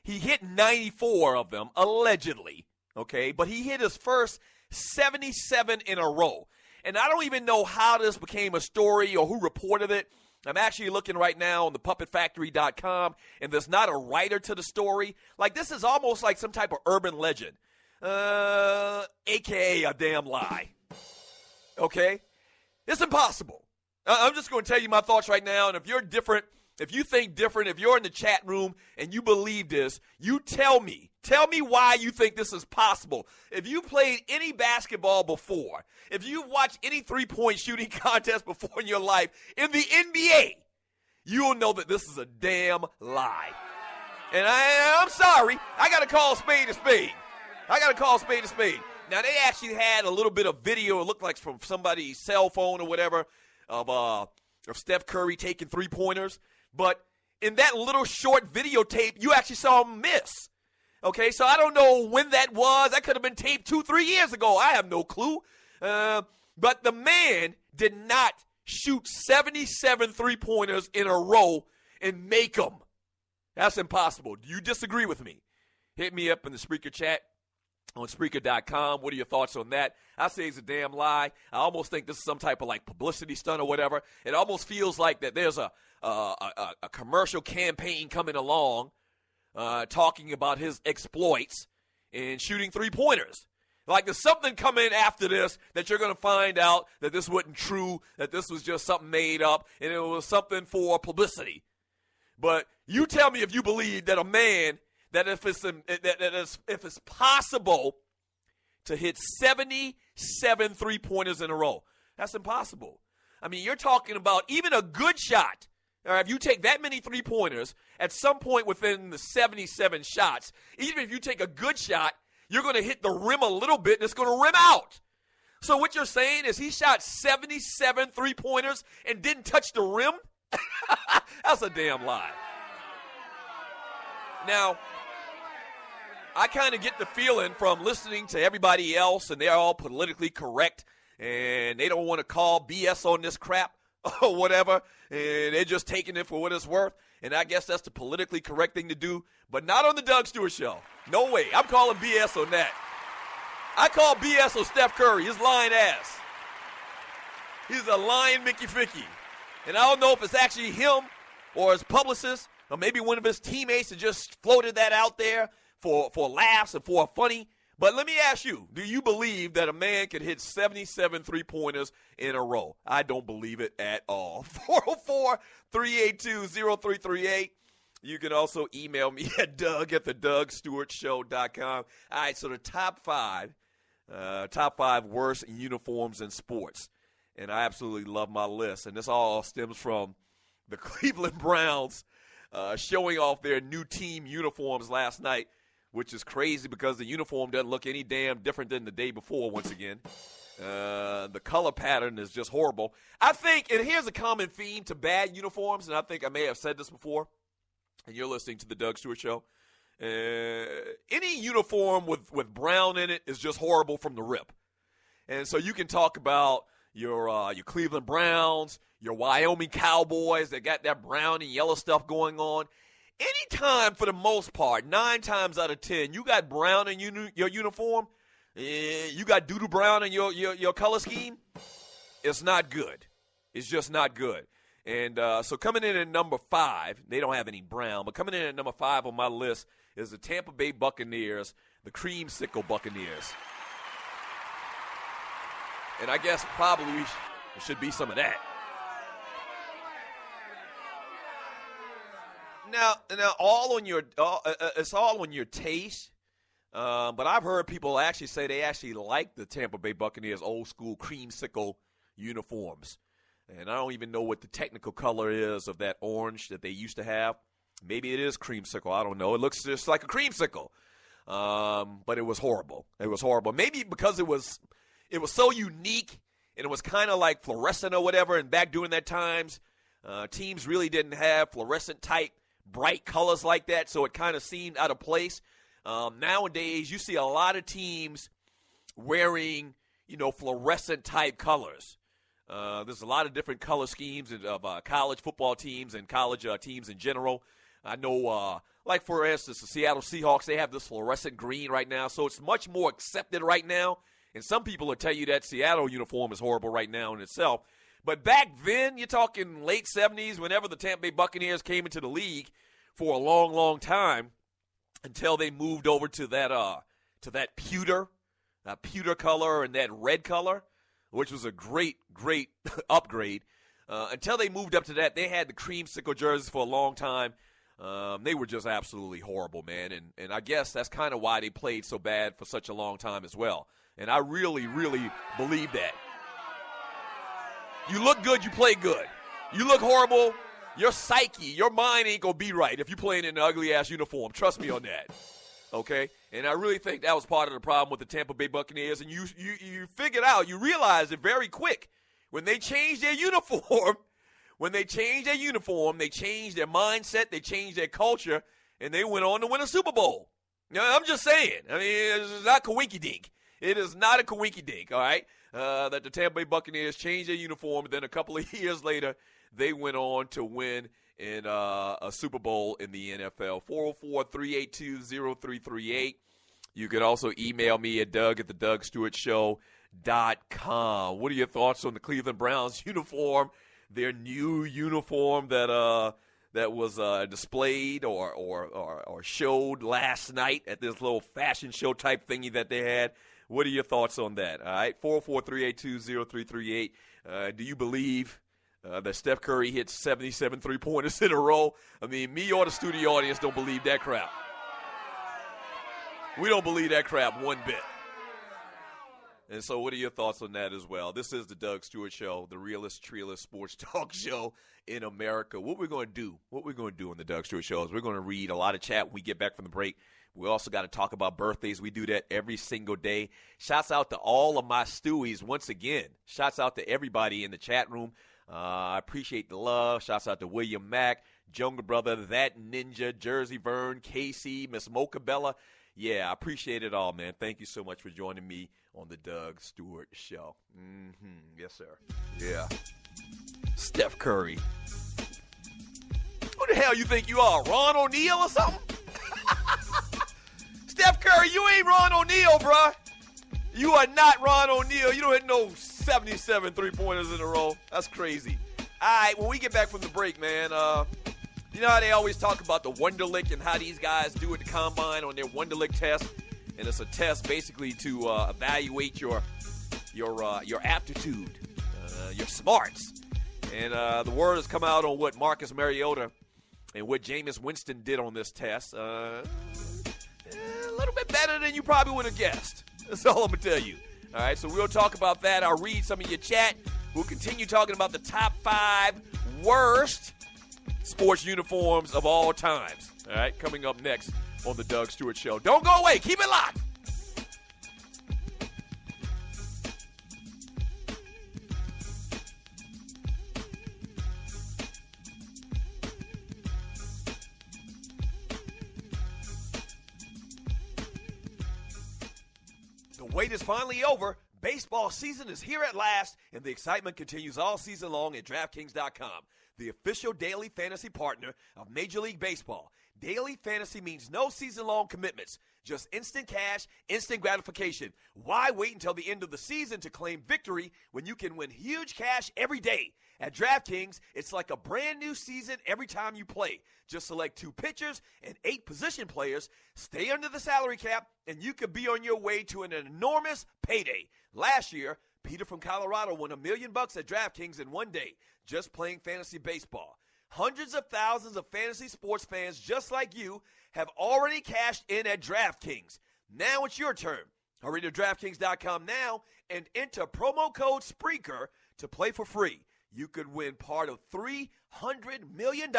He hit 94 of them, allegedly, okay? But he hit his first 77 in a row. And I don't even know how this became a story or who reported it. I'm actually looking right now on the puppetfactory.com, and there's not a writer to the story. Like, this is almost like some type of urban legend, a.k.a. a damn lie, okay? It's impossible. I'm just going to tell you my thoughts right now, and if you're different, if you think different, if you're in the chat room and you believe this, you tell me. Tell me why you think this is possible. If you played any basketball before, if you've watched any three-point shooting contest before in your life, in the NBA, you'll know that this is a damn lie. And I'm sorry. I got to call a spade a spade. Now, they actually had a little bit of video, it looked like from somebody's cell phone or whatever, of Steph Curry taking three-pointers. But in that little short videotape, you actually saw him miss. Okay, so I don't know when that was. That could have been taped 2-3 years ago. I have no clue. But the man did not shoot 77 three-pointers in a row and make them. That's impossible. Do you disagree with me? Hit me up in the Spreaker chat on Spreaker.com. What are your thoughts on that? I say it's a damn lie. I almost think this is some type of like publicity stunt or whatever. It almost feels like that there's a commercial campaign coming along talking about his exploits in shooting three-pointers. Like there's something coming after this that you're going to find out that this wasn't true, that this was just something made up, and it was something for publicity. But you tell me if you believe that a man, that if it's possible to hit 77 three-pointers in a row, that's impossible. I mean, you're talking about even a good shot. All right, if you take that many three-pointers, at some point within the 77 shots, even if you take a good shot, you're going to hit the rim a little bit, and it's going to rim out. So what you're saying is he shot 77 three-pointers and didn't touch the rim? That's a damn lie. Now, I kind of get the feeling from listening to everybody else, and they're all politically correct, and they don't want to call BS on this crap or whatever, and they're just taking it for what it's worth, and I guess that's the politically correct thing to do, but not on the Doug Stewart Show. No way. I'm calling BS on that. I call BS on Steph Curry, his lying ass. He's a lying Mickey Ficky. And I don't know if it's actually him or his publicist or maybe one of his teammates that just floated that out there for laughs and for funny. But let me ask you, do you believe that a man can hit 77 three-pointers in a row? I don't believe it at all. 404-382-0338. You can also email me at doug@thedugstewartshow.com. All right, so the top five worst uniforms in sports. And I absolutely love my list. And this all stems from the Cleveland Browns showing off their new team uniforms last night, which is crazy because the uniform doesn't look any damn different than the day before once again. The color pattern is just horrible. I think, and here's a common theme to bad uniforms, and I think I may have said this before, and you're listening to the Doug Stewart Show. Any uniform with brown in it is just horrible from the rip. And so you can talk about your Cleveland Browns, your Wyoming Cowboys that got that brown and yellow stuff going on. Anytime, for the most part, 9 times out of 10, you got brown in your uniform, you got doo-doo brown in your color scheme, it's not good. It's just not good. And so coming in at number 5, they don't have any brown, but coming in at number 5 on my list is the Tampa Bay Buccaneers, the Creamsicle Buccaneers. And I guess probably there should be some of that. Now, all on your it's all on your taste. But I've heard people actually say they actually like the Tampa Bay Buccaneers old school creamsicle uniforms. And I don't even know what the technical color is of that orange that they used to have. Maybe it is creamsicle. I don't know. It looks just like a creamsicle. But it was horrible. It was horrible. Maybe because it was so unique and it was kind of like fluorescent or whatever. And back during that times, teams really didn't have fluorescent type bright colors like that. So it kind of seemed out of place. Nowadays, you see a lot of teams wearing, fluorescent type colors. There's a lot of different color schemes of college football teams and college teams in general. I know, like for instance, the Seattle Seahawks, they have this fluorescent green right now, so it's much more accepted right now. And some people will tell you that Seattle uniform is horrible right now in itself. But back then, you're talking late 70s, whenever the Tampa Bay Buccaneers came into the league for a long, long time, until they moved over to that pewter color and that red color, which was a great, great upgrade. Until they moved up to that, they had the creamsicle jerseys for a long time. They were just absolutely horrible, man. And I guess that's kind of why they played so bad for such a long time as well. And I really, really believe that. You look good, you play good. You look horrible, your psyche, your mind ain't going to be right if you're playing in an ugly-ass uniform. Trust me on that. Okay? And I really think that was part of the problem with the Tampa Bay Buccaneers. And you figured out, you realized it very quick. When they changed their uniform, they changed their mindset, they changed their culture, and they went on to win a Super Bowl. Now, I'm just saying. I mean, it's not coinky-dink. It is not a coinky-dink, all right, that the Tampa Bay Buccaneers changed their uniform, and then a couple of years later, they went on to win in a Super Bowl in the NFL. 404-382-0338. You can also email me at doug@thedougstewartshow.com. What are your thoughts on the Cleveland Browns uniform, their new uniform that was displayed or showed last night at this little fashion show type thingy that they had? What are your thoughts on that? All right, 404-382-0338. Do you believe that Steph Curry hit 77 three-pointers in a row? I mean, me or the studio audience don't believe that crap. We don't believe that crap one bit. And so what are your thoughts on that as well? This is the Doug Stewart Show, the realest, treeless sports talk show in America. What we're going to do on the Doug Stewart Show is we're going to read a lot of chat when we get back from the break. We also got to talk about birthdays. We do that every single day. Shouts out to all of my Stewies once again. Shouts out to everybody in the chat room. I appreciate the love. Shouts out to William Mack, Jungle Brother, That Ninja, Jersey Vern, Casey, Miss Mocha Bella. Yeah, I appreciate it all, man. Thank you so much for joining me on the Doug Stewart Show. Yes, sir. Yeah. Steph Curry. Who the hell you think you are, Ron O'Neal or something? Steph Curry, you ain't Ron O'Neal, bruh. You are not Ron O'Neal. You don't hit no 77 three-pointers in a row. That's crazy. All right, when we get back from the break, man, you know how they always talk about the Wonderlic and how these guys do at the combine on their Wonderlic test? And it's a test basically to evaluate your aptitude, your smarts. And the word has come out on what Marcus Mariota and what Jameis Winston did on this test. A little bit better than you probably would have guessed. That's all I'm going to tell you. All right, so we'll talk about that. I'll read some of your chat. We'll continue talking about the top 5 worst sports uniforms of all times. All right, coming up next on the Doug Stewart Show. Don't go away. Keep it locked. The wait is finally over. Baseball season is here at last, and the excitement continues all season long at DraftKings.com, the official daily fantasy partner of Major League Baseball. Daily fantasy means no season-long commitments, just instant cash, instant gratification. Why wait until the end of the season to claim victory when you can win huge cash every day? At DraftKings, it's like a brand new season every time you play. Just select 2 pitchers and 8 position players, stay under the salary cap, and you could be on your way to an enormous payday. Last year, Peter from Colorado won $1 million at DraftKings in one day just playing fantasy baseball. Hundreds of thousands of fantasy sports fans just like you have already cashed in at DraftKings. Now it's your turn. Hurry to DraftKings.com now and enter promo code SPREAKER to play for free. You could win part of $300 million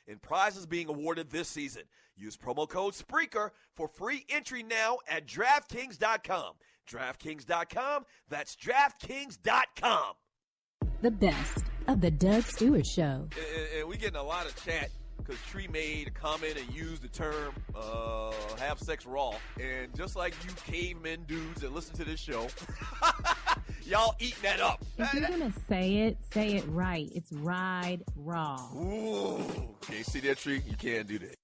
in prizes being awarded this season. Use promo code SPREAKER for free entry now at DraftKings.com. DraftKings.com, that's DraftKings.com. The best of the Doug Stewart Show. And we're getting a lot of chat because Tree made a comment and used the term have sex raw. And just like you cavemen dudes that listen to this show, y'all eating that up. If you're going to say it right. It's ride raw. Ooh. Okay, see that, Tree? You can't do that.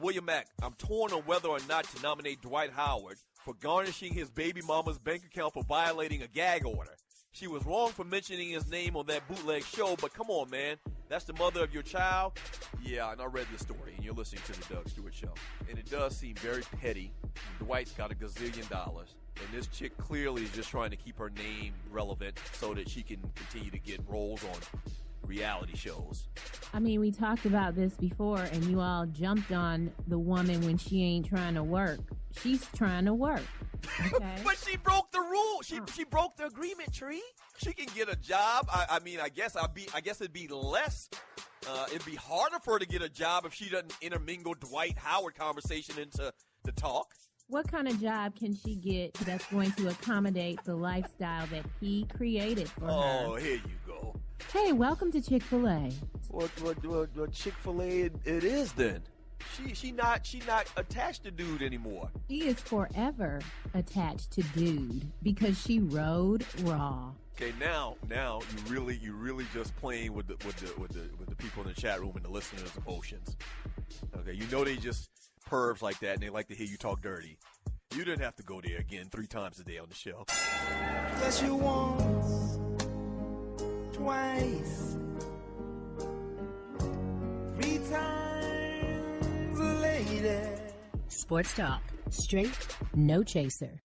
William Mack, I'm torn on whether or not to nominate Dwight Howard for garnishing his baby mama's bank account for violating a gag order. She was wrong for mentioning his name on that bootleg show, but come on, man. That's the mother of your child? Yeah, and I read the story, and you're listening to the Doug Stewart Show. And it does seem very petty. Dwight's got $1 gazillion, and this chick clearly is just trying to keep her name relevant so that she can continue to get roles on reality shows. I mean, we talked about this before, and you all jumped on the woman when she ain't trying to work. She's trying to work. Okay. But she broke the rule. She broke the agreement, Tree. She can get a job. I guess it'd be less. It'd be harder for her to get a job if she doesn't intermingle Dwight Howard conversation into the talk. What kind of job can she get that's going to accommodate the lifestyle that he created for her? Oh, here you go. Hey, welcome to Chick-fil-A. What Chick-fil-A it is then? She not attached to dude anymore. She is forever attached to dude because she rode raw. Okay, now you really just playing with the people in the chat room and the listeners' emotions. Okay, you know they just pervs like that and they like to hear you talk dirty. You didn't have to go there again 3 times a day on the show. Plus you once, twice, 3 times a lady. Sports talk, straight, no chaser.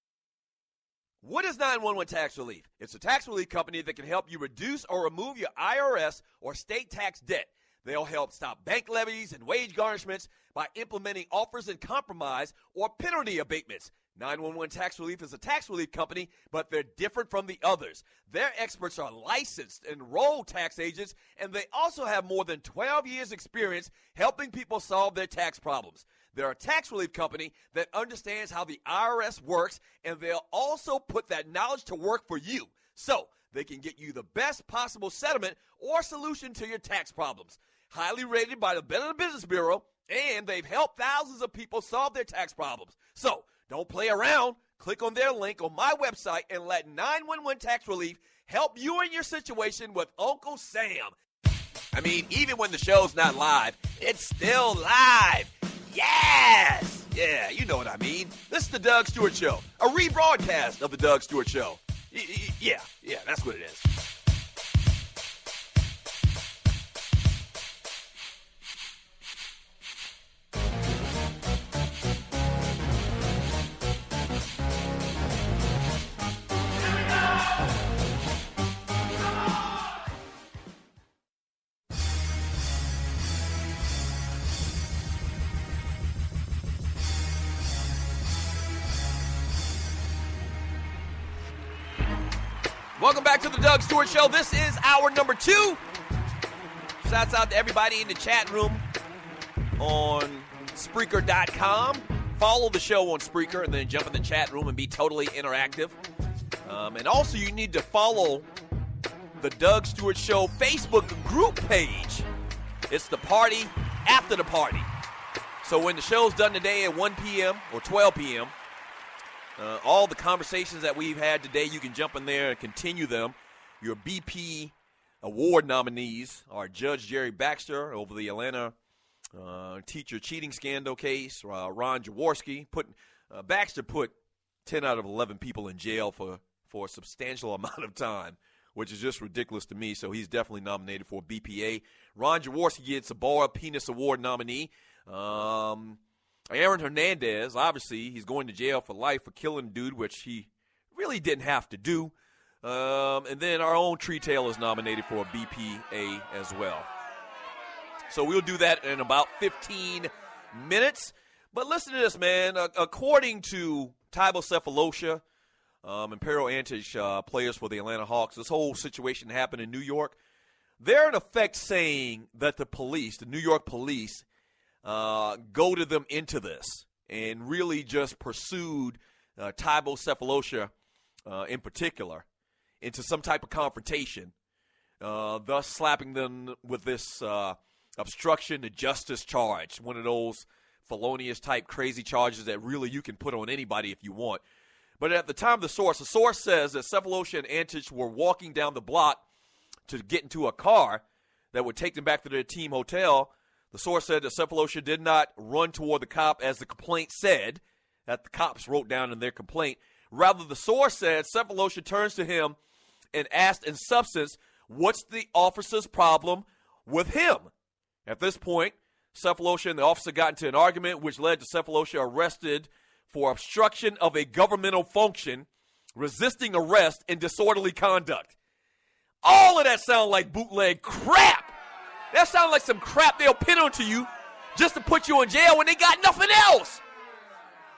What is 911 Tax Relief? It's a tax relief company that can help you reduce or remove your IRS or state tax debt. They'll help stop bank levies and wage garnishments by implementing offers and compromise or penalty abatements. 911 Tax Relief is a tax relief company, but they're different from the others. Their experts are licensed, enrolled tax agents, and they also have more than 12 years' experience helping people solve their tax problems. They're a tax relief company that understands how the IRS works, and they'll also put that knowledge to work for you. So they can get you the best possible settlement or solution to your tax problems. Highly rated by the Better Business Bureau, and they've helped thousands of people solve their tax problems. So don't play around. Click on their link on my website and let 911 Tax Relief help you in your situation with Uncle Sam. I mean, even when the show's not live, it's still live. Yes! Yeah, you know what I mean. This is the Doug Stewart Show, a rebroadcast of the Doug Stewart Show. Yeah, that's what it is. Welcome back to the Doug Stewart Show. This is hour number 2. Shouts out to everybody in the chat room on Spreaker.com. Follow the show on Spreaker and then jump in the chat room and be totally interactive. And also you need to follow the Doug Stewart Show Facebook group page. It's the party after the party. So when the show's done today at 1 p.m. or 12 p.m., all the conversations that we've had today, you can jump in there and continue them. Your BP award nominees are Judge Jerry Baxter over the Atlanta teacher cheating scandal case. Ron Jaworski Baxter put 10 out of 11 people in jail for a substantial amount of time, which is just ridiculous to me. So he's definitely nominated for BPA. Ron Jaworski gets a Bora Penis Award nominee. Aaron Hernandez, obviously, he's going to jail for life for killing a dude, which he really didn't have to do. And then our own Tree Tail is nominated for a BPA as well. So we'll do that in about 15 minutes. But listen to this, man. According to Tybo Cephalosha, Imperial Antage players for the Atlanta Hawks, this whole situation happened in New York. They're in effect saying that the police, the New York police, goaded them into this and really just pursued Tybo Cephalosha in particular into some type of confrontation, thus slapping them with this obstruction to justice charge, one of those felonious type crazy charges that really you can put on anybody if you want. But at the time, the source says that Cephalosha and Antich were walking down the block to get into a car that would take them back to their team hotel. The source said that Cephalosha did not run toward the cop as the complaint said, that the cops wrote down in their complaint. Rather, the source said Cephalosha turns to him and asked in substance, what's the officer's problem with him? At this point, Cephalosha and the officer got into an argument which led to Cephalosha arrested for obstruction of a governmental function, resisting arrest, and disorderly conduct. All of that sound like bootleg crap. That sounds like some crap they'll pin onto you just to put you in jail when they got nothing else.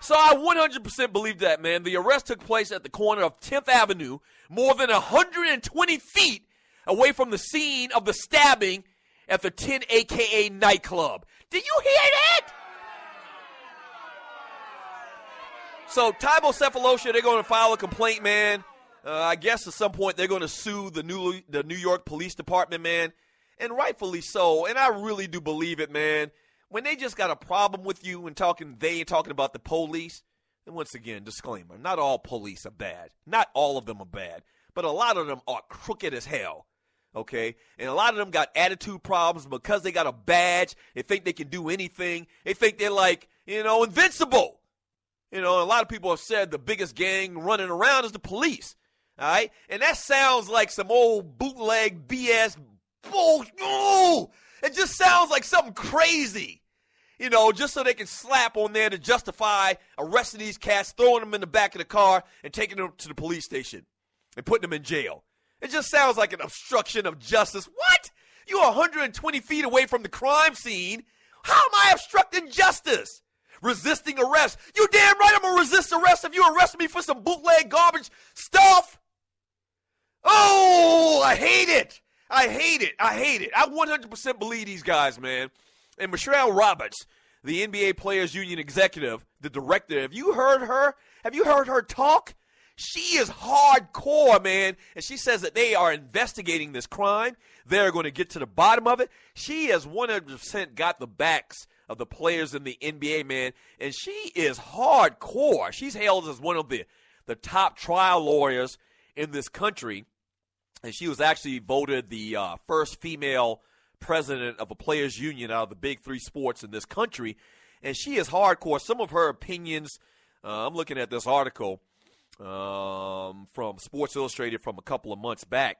So I 100% believe that, man. The arrest took place at the corner of 10th Avenue, more than 120 feet away from the scene of the stabbing at the 10 AKA nightclub. Did you hear that? So Tybo Cephalosha, they're going to file a complaint, man. I guess at some point they're going to sue the New York Police Department, man, and rightfully so. And I really do believe it, man. When they just got a problem with you and talking about the police, and once again, disclaimer, not all police are bad. Not all of them are bad, but a lot of them are crooked as hell, okay? And a lot of them got attitude problems because they got a badge. They think they can do anything. They think they're like, invincible. A lot of people have said the biggest gang running around is the police. All right? And that sounds like some old bootleg BS bull. Oh, it just sounds like something crazy. Just so they can slap on there to justify arresting these cats, throwing them in the back of the car, and taking them to the police station and putting them in jail. It just sounds like an obstruction of justice. What? You're 120 feet away from the crime scene. How am I obstructing justice? Resisting arrest. You damn right I'm going to resist arrest if you arrest me for some bootleg garbage stuff. Oh, I hate it. I hate it. I 100% believe these guys, man. And Michelle Roberts, the NBA Players Union executive, the director, have you heard her? Have you heard her talk? She is hardcore, man. And she says that they are investigating this crime. They're going to get to the bottom of it. She has 100% got the backs of the players in the NBA, man. And she is hardcore. She's hailed as one of the top trial lawyers in this country. And she was actually voted the first female president of a players union out of the big three sports in this country. And she is hardcore. Some of her opinions, I'm looking at this article from Sports Illustrated from a couple of months back.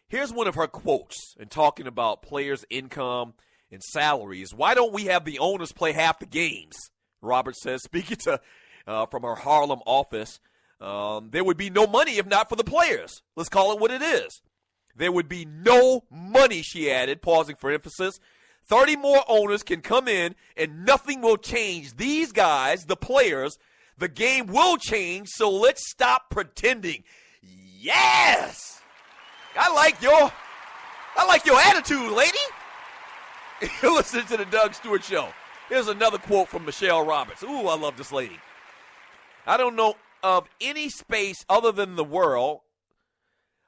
Here's one of her quotes in talking about players' income and salaries. Why don't we have the owners play half the games? Roberts says, speaking to from her Harlem office. There would be no money if not for the players. Let's call it what it is. There would be no money, she added, pausing for emphasis. 30 more owners can come in and nothing will change. These guys, the players, the game will change, so let's stop pretending. Yes! I like your attitude, lady. You're listening to the Doug Stewart Show. Here's another quote from Michelle Roberts. Ooh, I love this lady. I don't know of any space other than the world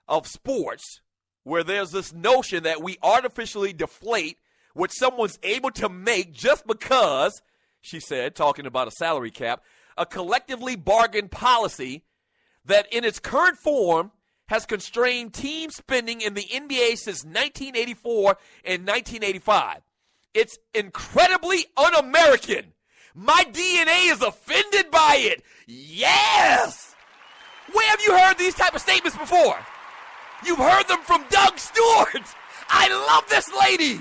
of sports where there's this notion that we artificially deflate what someone's able to make just because, she said, talking about a salary cap, a collectively bargained policy that in its current form has constrained team spending in the NBA since 1984 and 1985. It's incredibly un-American. My DNA is offended by it. Yes! Where have you heard these type of statements before? You've heard them from Doug Stewart. I love this lady.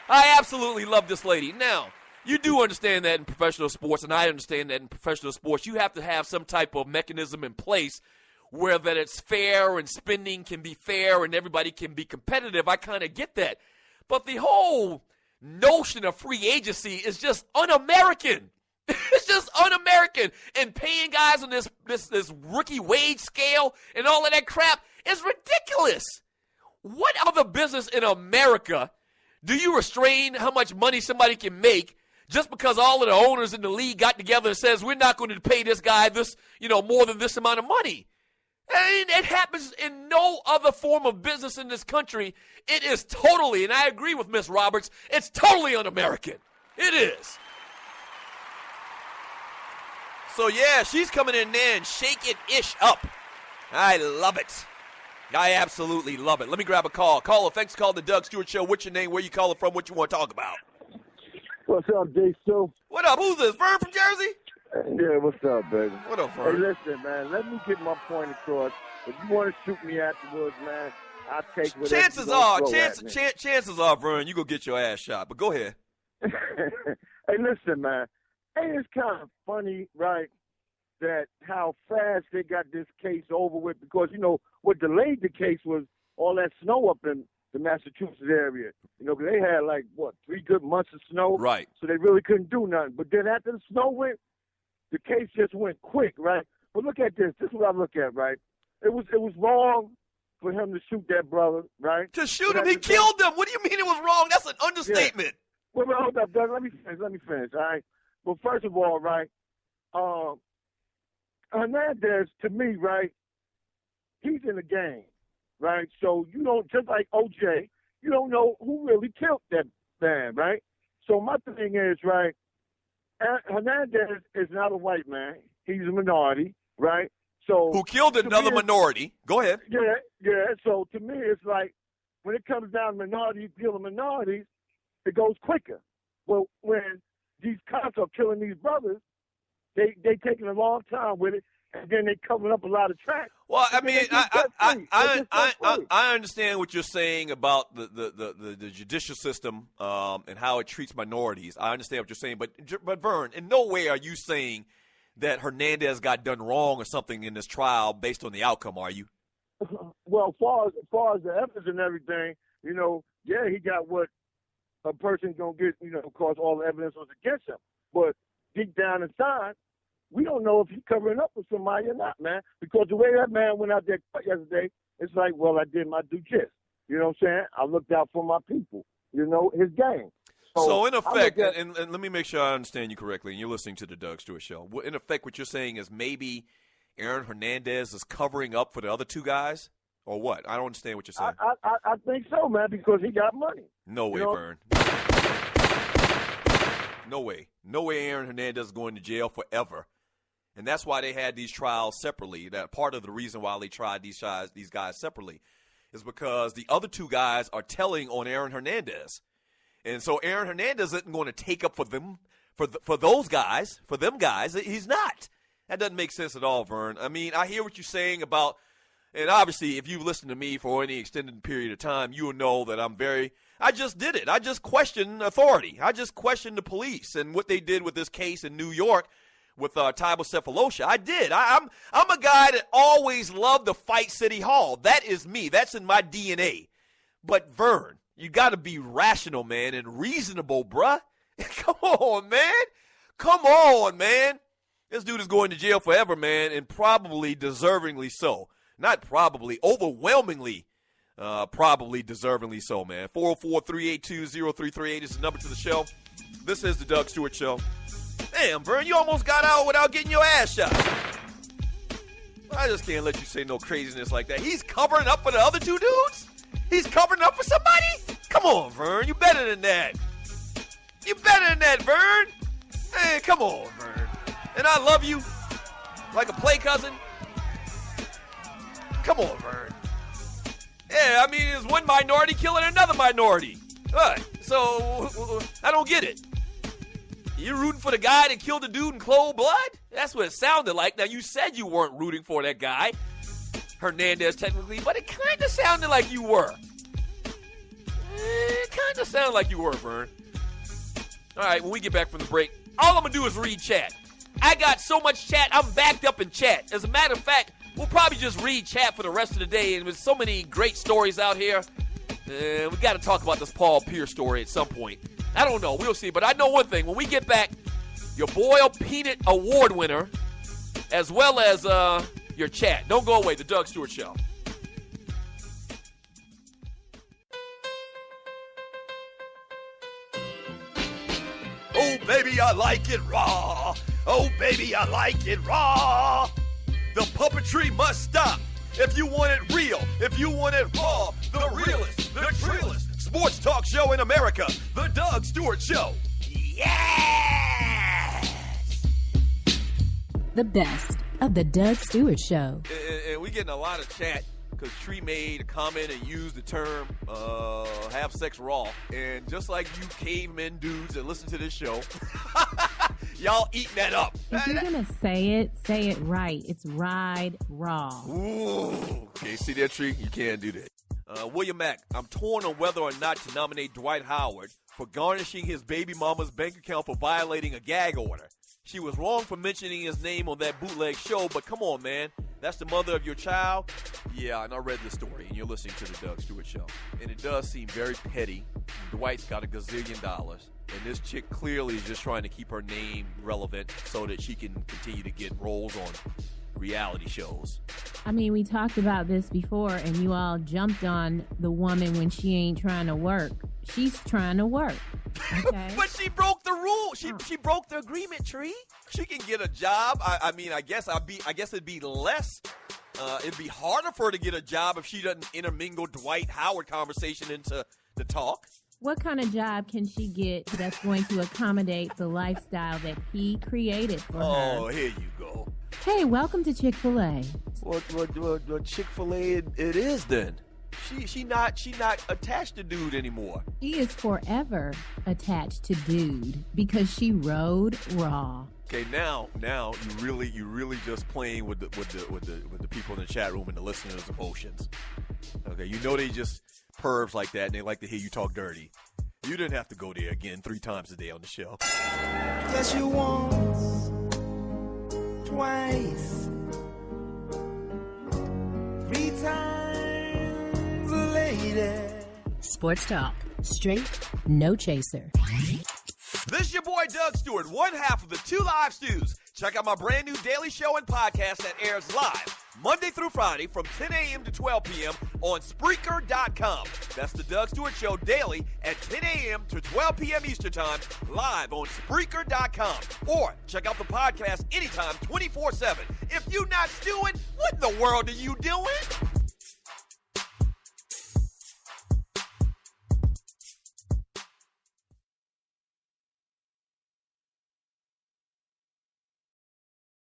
I absolutely love this lady. Now, you do understand that in professional sports, and I understand that in professional sports, you have to have some type of mechanism in place where that it's fair and spending can be fair and everybody can be competitive. I kind of get that. But the whole notion of free agency is just un-American. It's just un-American. And paying guys on this rookie wage scale and all of that crap is ridiculous. What other business in America do you restrain how much money somebody can make just because all of the owners in the league got together and says we're not going to pay this guy this, more than this amount of money? And it happens in no other form of business in this country. It is totally, and I agree with Miss Roberts, it's totally un-American. It is. So, yeah, she's coming in there and shaking ish up. I love it. I absolutely love it. Let me grab a call. Caller, thanks for calling the Doug Stewart Show. What's your name? Where you calling from? What you want to talk about? What's up, D. Stu? What up? Who's this? Vern from Jersey? Yeah, what's up, baby? What up, Vern? Hey, listen, man, let me get my point across. If you want to shoot me afterwards, man, I'll take whatever. Chances are, Vern, you go get your ass shot. But go ahead. Hey, listen, man. Ain't it kind of funny, right, that how fast they got this case over with? Because, what delayed the case was all that snow up in the Massachusetts area. Because they had, 3 good months of snow. Right. So they really couldn't do nothing. But then after the snow went, the case just went quick, right? But look at this. This is what I look at, right? It was wrong for him to shoot that brother, right? To shoot him? He killed him. What do you mean it was wrong? That's an understatement. Yeah. Well, hold up, Doug. Let me finish, all right? Well, first of all, right, Hernandez, to me, right, he's in the game, right? So you don't, just like OJ, you don't know who really killed that man, right? So my thing is, right, Hernandez is not a white man. He's a minority, right? So who killed another minority. Go ahead. Yeah. So to me, it's like when it comes down to minorities killing minorities, it goes quicker. Well, when these cops are killing these brothers, they taking a long time with it, and then they covering up a lot of tracks. Well, I mean, I understand what you're saying about the judicial system and how it treats minorities. I understand what you're saying, but Vern, in no way are you saying that Hernandez got done wrong or something in this trial based on the outcome, are you? Well, as far as the evidence and everything, he got what a person gonna get, because all the evidence was against him. But deep down inside, we don't know if he's covering up for somebody or not, man. Because the way that man went out there yesterday, it's like, well, I did my due gist. You know what I'm saying? I looked out for my people. His game. So in effect, and let me make sure I understand you correctly, and you're listening to the Doug Stewart Show. In effect, what you're saying is maybe Aaron Hernandez is covering up for the other two guys? Or what? I don't understand what you're saying. I think so, man, because he got money. No way, Vern. No way. No way Aaron Hernandez is going to jail forever. And that's why they had these trials separately. That part of the reason why they tried these guys separately is because the other two guys are telling on Aaron Hernandez. And so Aaron Hernandez isn't going to take up for them, for those guys, for them guys. He's not. That doesn't make sense at all, Vern. I mean, I hear what you're saying about, and obviously if you've listened to me for any extended period of time, you will know that I just did it. I just questioned authority. I just questioned the police and what they did with this case in New York with Tybo Cephalosha. I did. I'm a guy that always loved to fight City Hall. That is me. That's in my DNA. But Vern, you got to be rational, man, and reasonable, bruh. Come on, man. Come on, man. This dude is going to jail forever, man, and probably deservingly so. Not probably, overwhelmingly, probably deservingly so, man. 404-382-0338 is the number to the show. This is the Doug Stewart Show. Damn, Vern, you almost got out without getting your ass shot. I just can't let you say no craziness like that. He's covering up for the other two dudes? He's covering up for somebody? Come on, Vern. You better than that. You better than that, Vern. Hey, come on, Vern. And I love you like a play cousin. Come on, Vern. Yeah, I mean, there's one minority killing another minority. So, I don't get it. You're rooting for the guy that killed the dude in cold blood? That's what it sounded like. Now, you said you weren't rooting for that guy, Hernandez, technically, but it kind of sounded like you were. It kind of sounded like you were, Vern. All right, when we get back from the break, all I'm going to do is read chat. I got so much chat, I'm backed up in chat. As a matter of fact, we'll probably just read chat for the rest of the day. And with so many great stories out here, we got to talk about this Paul Pierce story at some point. I don't know. We'll see. But I know one thing. When we get back, your Boyle Peanut Award winner, as well as your chat. Don't go away. The Doug Stewart Show. Oh, baby, I like it raw. Oh, baby, I like it raw. The puppetry must stop. If you want it real, if you want it raw, the realest, the trillest sports talk show in America, The Doug Stewart Show. Yes! The best of The Doug Stewart Show. And we getting a lot of chat because Tree made a comment and used the term have sex raw. And just like you cavemen dudes that listen to this show, y'all eating that up. If you're going to say it right. It's ride raw. Ooh. Okay, see that, Tree? You can't do that. William Mack, I'm torn on whether or not to nominate Dwight Howard for garnishing his baby mama's bank account for violating a gag order. She was wrong for mentioning his name on that bootleg show, but come on, man. That's the mother of your child? Yeah, and I read the story, and you're listening to the Doug Stewart Show. And it does seem very petty. Dwight's got $1 gazillion, and this chick clearly is just trying to keep her name relevant so that she can continue to get roles on reality shows. I mean, we talked about this before, and you all jumped on the woman when she ain't trying to work. She's trying to work. Okay. But she broke the rule. She broke the agreement, Tree. She can get a job. I mean, I guess it'd be less. It'd be harder for her to get a job if she doesn't intermingle Dwight Howard conversation into the talk. What kind of job can she get that's going to accommodate the lifestyle that he created for her? Oh, here you go. Hey, welcome to Chick-fil-A. What Chick-fil-A it is then? She not attached to dude anymore. She is forever attached to dude because she rode raw. Okay, now you really just playing with the people in the chat room and the listeners' emotions. Okay, you know they just pervs like that and they like to hear you talk dirty. You didn't have to go there again 3 times a day on the show. Yes, you once, twice, 3 times a lady. Sports talk, straight, no chaser. This is your boy Doug Stewart, one half of the 2 Live Stews. Check out my brand new daily show and podcast that airs live Monday through Friday from 10 a.m. to 12 p.m. on Spreaker.com. That's the Doug Stewart Show daily at 10 a.m. to 12 p.m. Eastern Time, live on Spreaker.com. Or check out the podcast anytime, 24/7. If you're not stewing, what in the world are you doing?